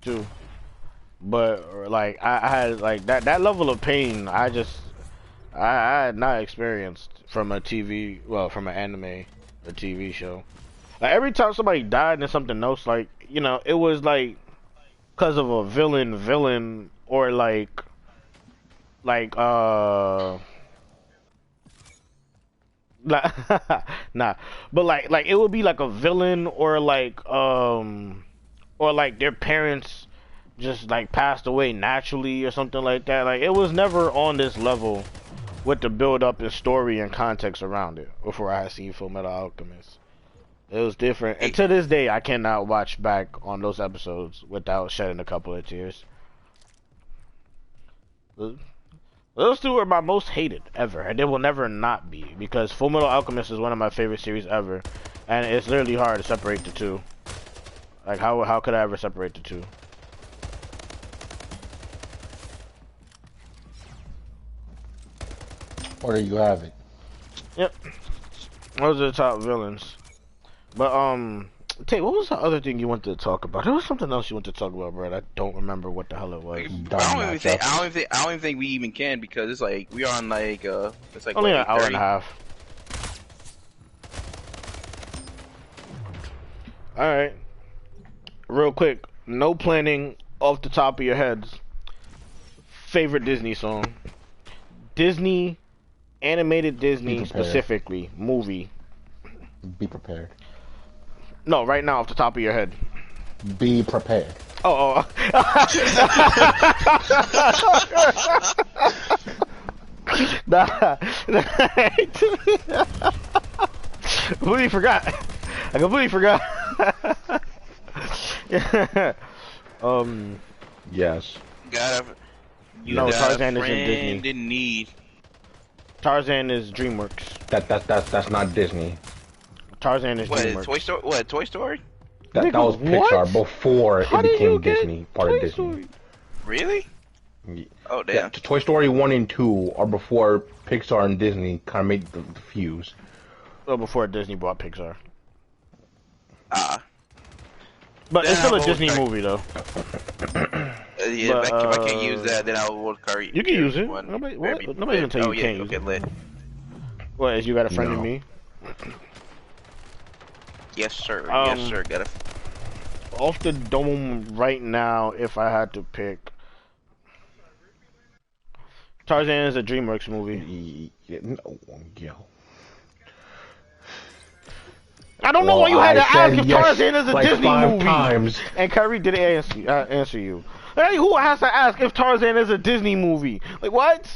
too. But like I had like that level of pain. I had not experienced from a TV, from an anime or TV show. Like every time somebody died in something else, like it was like because of a villain or like nah, but like it would be like a villain or like their parents just like passed away naturally or something like that. Like it was never on this level with the build up and story and context around it before I had seen Full Metal Alchemist. It was different, and to this day I cannot watch back on those episodes without shedding a couple of tears. Those two are my most hated ever, and they will never not be, because Full Metal Alchemist is one of my favorite series ever, and it's literally hard to separate the two. Like how could I ever separate the two? Or there you have it. Yep. Those are the top villains. But Tate, what was the other thing you wanted to talk about? There was something else you wanted to talk about, bro. I don't remember what the hell it was. I don't even think we even can, because it's like we are on like it's like only what, an hour and a half. All right. Real quick, no planning, off the top of your heads. Favorite Disney song? Disney, animated Disney specifically, movie. Be prepared. No, right now off the top of your head. Be prepared. Oh. Nah. Completely forgot. I completely forgot. Yes. No, Tarzan is in Disney. In need. Tarzan is DreamWorks. That's not Disney. Tarzan is What? DreamWorks. Toy Story? What? Toy Story? That was Pixar what? before How it did you became get Disney, part Toy of Disney. Story? Really? Oh damn. Yeah, Toy Story 1 and 2 are before Pixar and Disney kind of made the fuse. Well, before Disney bought Pixar. Ah. But it's still a I'll Disney vote movie, though. Yeah, But, if I can't use that, then I'll vote Curry. You can use it. One. Nobody's Very- gonna tell you can't use okay, it. lit. What, is you got a friend in me? Yes, sir. Um, Yes, sir. Got a. Off the dome right now, if I had to pick, Tarzan is a DreamWorks movie. I don't know why you had to ask if Tarzan is a like Disney 5 movie. times. And Kyrie didn't answer you. Hey, who has to ask if Tarzan is a Disney movie? Like, what?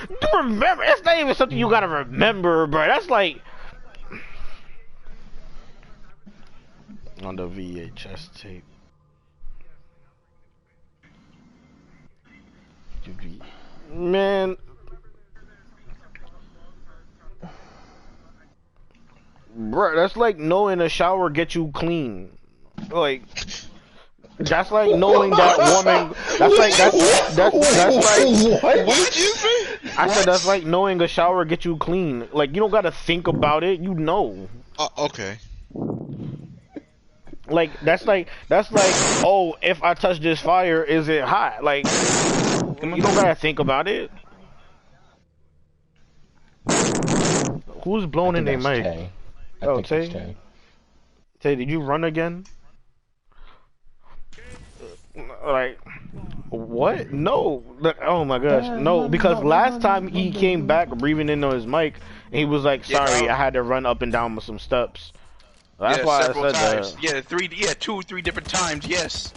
Do remember? It's not even something you gotta remember, bro. That's like on the VHS tape. Man, bro, that's like knowing a shower gets you clean. Like, that's like knowing that woman. That's like that's like. What did you say? I said that's like knowing a shower gets you clean. Like, you don't gotta think about it. You know. Okay. Like that's like oh, if I touch this fire, is it hot? Like, you don't gotta think about it. Who's blowing in their mic? Tay. Oh, Tay. Tay, did you run again? Like, what? No. Oh my gosh, no. Because last time he came back breathing in on his mic, and he was like, "Sorry, I had to run up and down some steps." That's why I said times. that. Yeah, 2 or 3 different times. Yes.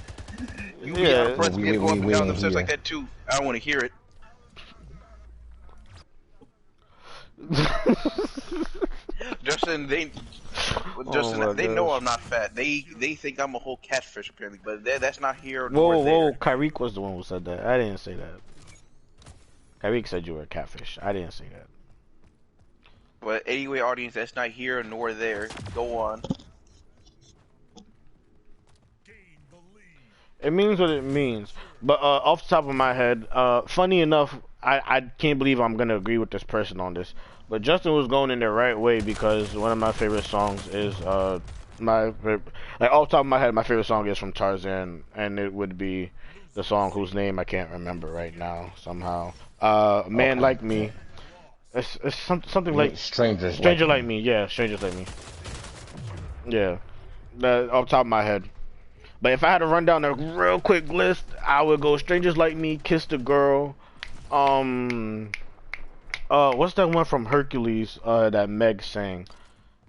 You Yeah. press me go up and down them steps hear. like that too. I don't want to hear it. Justin, they know I'm not fat. They think I'm a whole catfish apparently, but that's not here nor there. Whoa, Kyrie was the one who said that. I didn't say that. Kyrie said you were a catfish. I didn't say that. But anyway, audience, that's not here nor there. Go on. It means what it means. But off the top of my head, funny enough, I can't believe I'm gonna agree with this person on this. But Justin was going in the right way because one of my favorite songs is off the top of my head, my favorite song is from Tarzan, and it would be the song whose name I can't remember right now somehow. Man Like Me. It's something like Stranger Like Me. Yeah, Strangers Like Me. Yeah, off the top of my head. But if I had to run down a real quick list, I would go Strangers Like Me, Kiss the Girl. What's that one from Hercules? That Meg sang.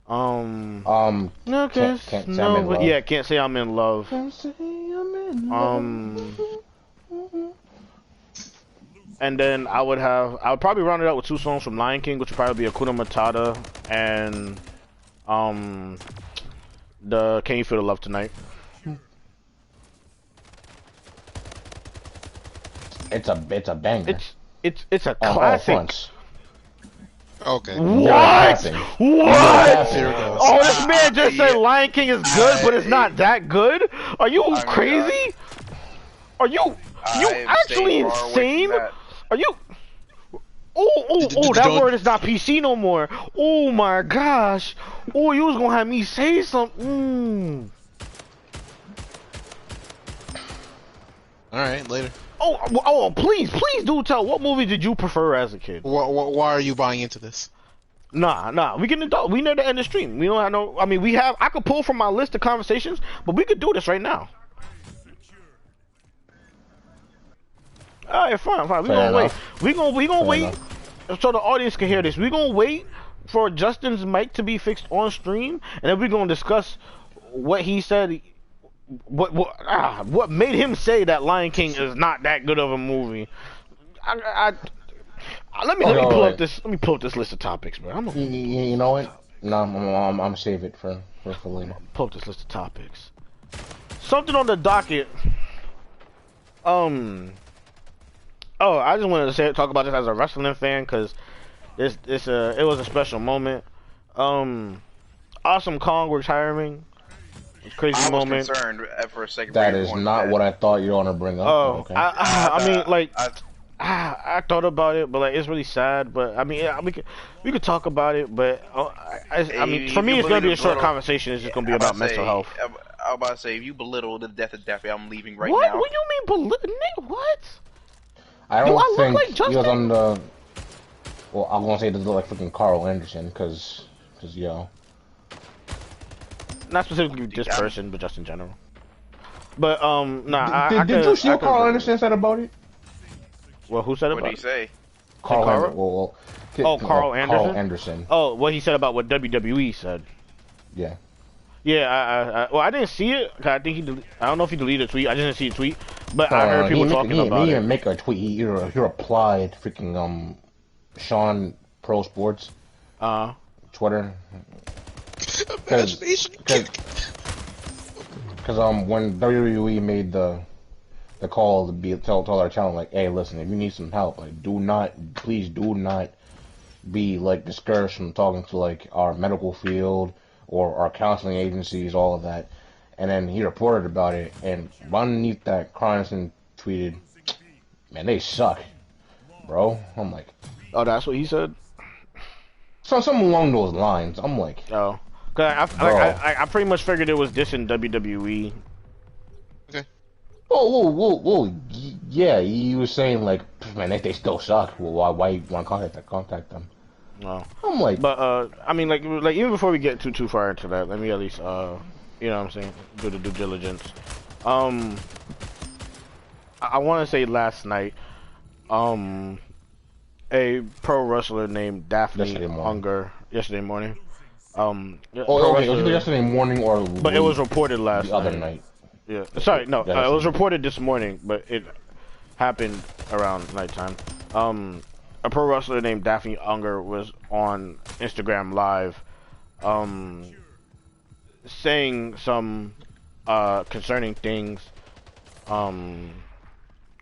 No, can't say I'm in love. Yeah, Can't Say I'm in Love. Can't say I'm in love. And then I would probably round it out with 2 songs from Lion King, which would probably be Hakuna Matata and the Can You Feel the Love Tonight. It's a banger. It's a classic. Okay. What? What? Here it goes. Oh, this man just said Lion King is good, but it's not that good? Are you crazy? Are you actually insane? Are you? Oh, that word is not PC no more. Oh my gosh. Oh, you was gonna have me say something. Alright, later. Oh, please do tell. What movie did you prefer as a kid? Why are you buying into this? Nah. We can adult. We near the end of the stream. We don't have no. I mean, I could pull from my list of conversations, but we could do this right now. All right, fine. We gonna wait. We gonna wait, so the audience can hear this. We gonna wait for Justin's mic to be fixed on stream, and then we're gonna discuss what he said. What made him say that Lion King is not that good of a movie? Let me pull up this. Let me pull up this list of topics, bro. You know what? No, I'm save it for later. Pull up this list of topics. Something on the docket. Oh, I just wanted to talk about this as a wrestling fan because it was a special moment. Awesome Kong retiring. Crazy moment. I was concerned for a second. That is not what I thought you were gonna bring up. Oh, okay. I mean, like, I thought about it, but like, it's really sad. But I mean, we could talk about it, but I mean, for me, it's gonna be a short conversation. It's just gonna be about mental health. I'm about to say, if you belittle the death of Daphne, I'm leaving right what? now. What do you mean belittle? What? I don't think like he was on the. Well, I'm gonna say this like freaking Carl Anderson, cause yo. Not specifically this person, but just in general. But nah. Did you see what Carl Anderson said about it? Well, who said about it? What did he say? Carl Anderson? Carl Anderson. Oh, what he said about what WWE said. Yeah. Yeah, well, I didn't see it. I think I don't know if he deleted a tweet. I didn't see a tweet, but I heard people talking about it. He didn't make a tweet. He replied freaking Sean Pro Sports. Twitter. Because when WWE made the call to tell our channel, like, hey, listen, if you need some help, like, please do not be like discouraged from talking to like our medical field or our counseling agencies, all of that. And then he reported about it, and underneath that, Carlson tweeted, man, they suck, bro. I'm like, oh, that's what he said? Something along those lines. I'm like, oh. Cause I pretty much figured it was dissing WWE. Okay. Whoa, yeah, he was saying like, man, they still suck. Well, why you want to contact them? No. I'm like, but I mean, like even before we get too far into that, let me at least you know what I'm saying, do the due diligence. I want to say last night, a pro wrestler named Daphne Unger yesterday morning. Yesterday morning or but it was reported last the other night. Yeah, sorry, no, it was reported this morning, but it happened around nighttime. A pro wrestler named Daphne Unger was on Instagram Live, saying some concerning things,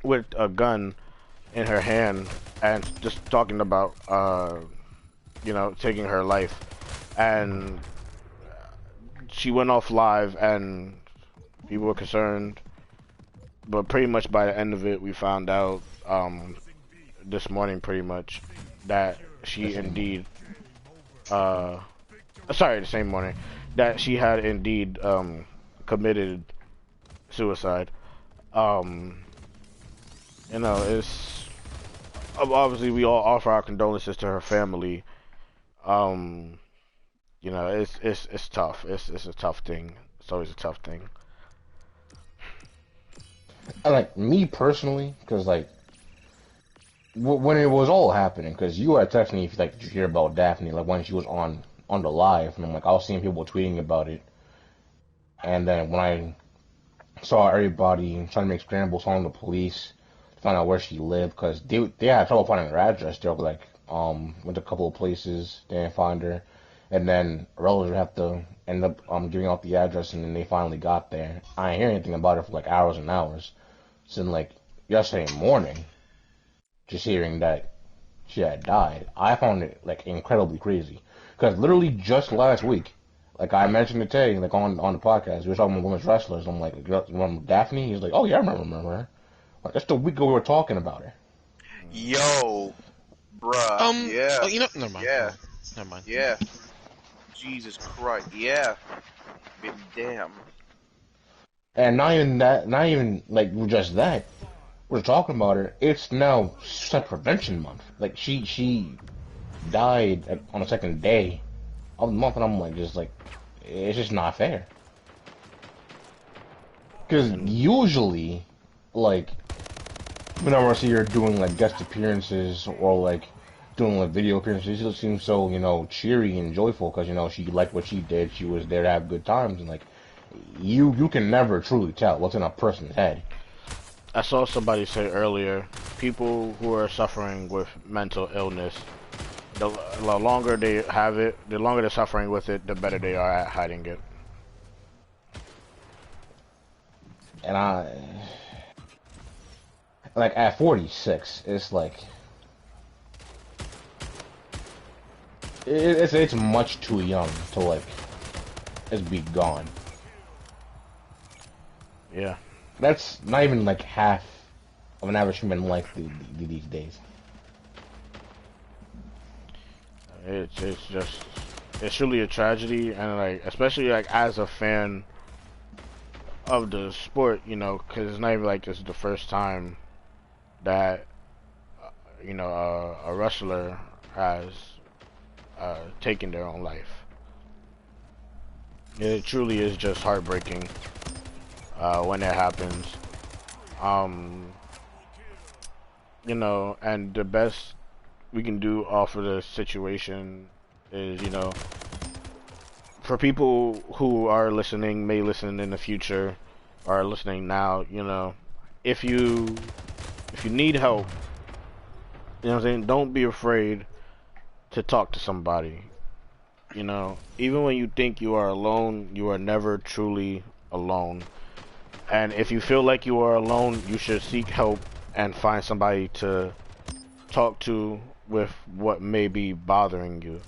with a gun in her hand and just talking about, you know, taking her life. And she went off live and people were concerned, but pretty much by the end of it we found out this morning pretty much that she indeed the same morning that she had indeed committed suicide. You know, it's obviously we all offer our condolences to her family. You know, it's tough. It's a tough thing. It's always a tough thing. And like me personally, because like when it was all happening, because you had texted me if like did you hear about Daphne, like when she was on the live, and I'm like I was seeing people tweeting about it, and then when I saw everybody trying to make scrambles on the police to find out where she lived, because they had trouble finding her address. They were like went to a couple of places, they didn't find her. And then relatives have to end up giving out the address, and then they finally got there. I didn't hear anything about it for like hours and hours. So then, like yesterday morning, just hearing that she had died, I found it like incredibly crazy. Because literally just last week, like I mentioned it today, like on the podcast, we were talking about women's wrestlers. I'm like, you remember Daphne? He's like, oh yeah, I remember her. Like that's the week ago we were talking about her. Yo, bruh. Yeah. Oh, you know, never mind. Yeah. Never mind. Yeah. Jesus Christ, yeah. Damn. And not even like just that. We're talking about her. It's now Suicide Prevention Month. Like she died on the second day of the month, and I'm like, it's just not fair. Because usually, like, whenever I see her doing like guest appearances or like doing like video appearances, she just seems so, you know, cheery and joyful because, you know, she liked what she did. She was there to have good times, and like you can never truly tell what's in a person's head. I saw somebody say earlier, people who are suffering with mental illness, the longer they have it, the longer they're suffering with it, the better they are at hiding it. And like at 46, it's like it's much too young to like just be gone. Yeah. That's not even like half of an average human life these days. It's truly a tragedy, and like especially like as a fan of the sport, you know, because it's not even like this is the first time that you know a wrestler has taken their own life. It truly is just heartbreaking when it happens. You know, and the best we can do off of the situation is, you know, for people who are listening, may listen in the future, or are listening now, you know, if you need help, you know what I'm saying, don't be afraid to talk to somebody. You know, even when you think you are alone, you are never truly alone. And if you feel like you are alone, you should seek help and find somebody to talk to with what may be bothering you.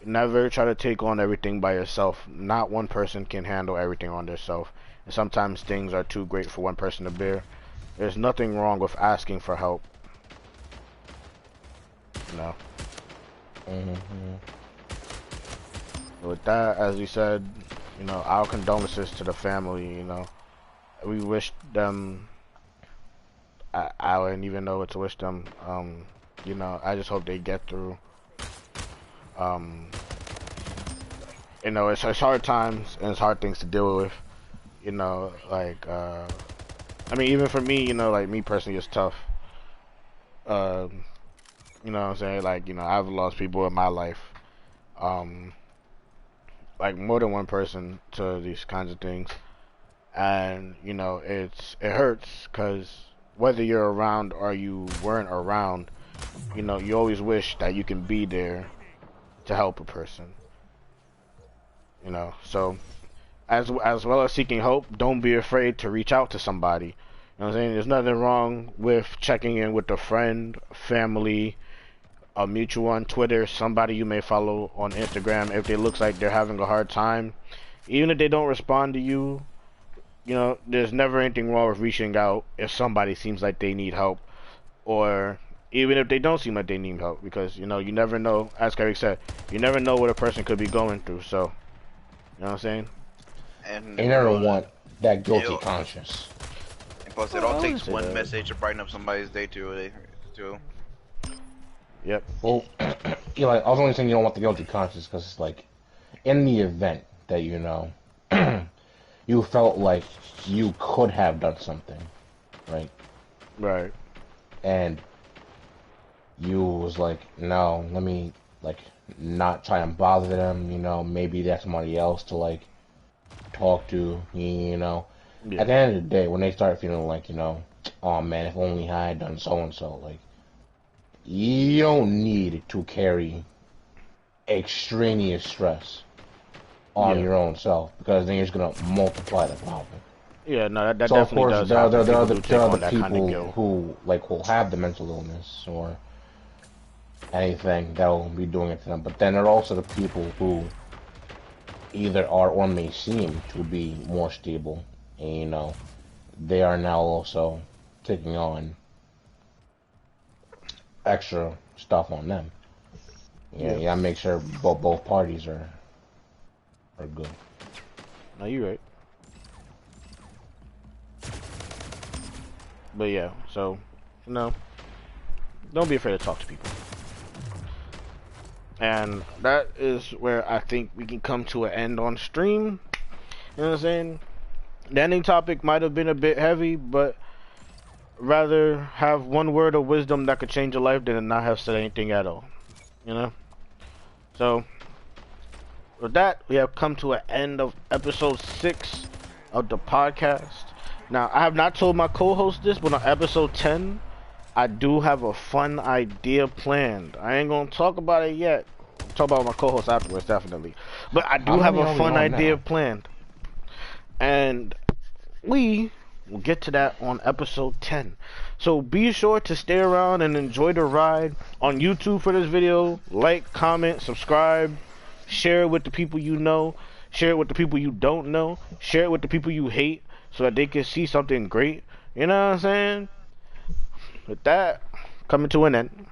Never try to take on everything by yourself. Not one person can handle everything on themselves. And sometimes things are too great for one person to bear. There's nothing wrong with asking for help. No. With that, as we said, you know, our condolences to the family, you know. We wish them, I wouldn't even know what to wish them, you know, I just hope they get through. You know, it's hard times, and it's hard things to deal with, you know, like, I mean, even for me, you know, like, me personally, it's tough. You know what I'm saying, like, you know, I've lost people in my life, like, more than one person to these kinds of things. And you know, it hurts because whether you're around or you weren't around, you know, you always wish that you can be there to help a person, you know. So as well as seeking help, don't be afraid to reach out to somebody. You know what I'm saying? There's nothing wrong with checking in with a friend, family, a mutual on Twitter, somebody you may follow on Instagram if it looks like they're having a hard time. Even if they don't respond to you, you know, there's never anything wrong with reaching out if somebody seems like they need help, or even if they don't seem like they need help, because, you know, you never know, as Kerry said, you never know what a person could be going through, so, you know what I'm saying? And You never want that guilty conscience. And plus, it all takes one message to brighten up somebody's day too. Yep. Well, you know, like, I was only saying you don't want the guilty conscience because it's like, in the event that, you know, you felt like you could have done something, right? Right. And you was like, no, let me, like, not try and bother them, you know, maybe that's somebody else to, like, talk to, you know. Yeah. At the end of the day, when they start feeling like, you know, oh man, if only I had done so-and-so, like, you don't need to carry extraneous stress on your own self, because then you're just gonna multiply the problem. Yeah, no, that so definitely does. There are other people who like will have the mental illness or anything that will be doing it to them. But then there are also the people who either are or may seem to be more stable, and you know, they are now also taking on extra stuff on them. Yeah, you gotta make sure both parties are good. No, you're right. But yeah, so, you know, don't be afraid to talk to people. And that is where I think we can come to an end on stream. You know what I'm saying? The ending topic might have been a bit heavy, but rather have one word of wisdom that could change your life than not have said anything at all. You know. So with that, we have come to an end of episode 6 of the podcast. Now, I have not told my co-host this, but on episode 10, I do have a fun idea planned. I ain't gonna talk about it yet. Talk about my co-host afterwards, definitely. But I do have a fun idea planned. And we will get to that on episode 10. So be sure to stay around and enjoy the ride on YouTube for this video. Like, comment, subscribe, share it with the people you know, share it with the people you don't know, share it with the people you hate so that they can see something great. You know what I'm saying? With that, coming to an end.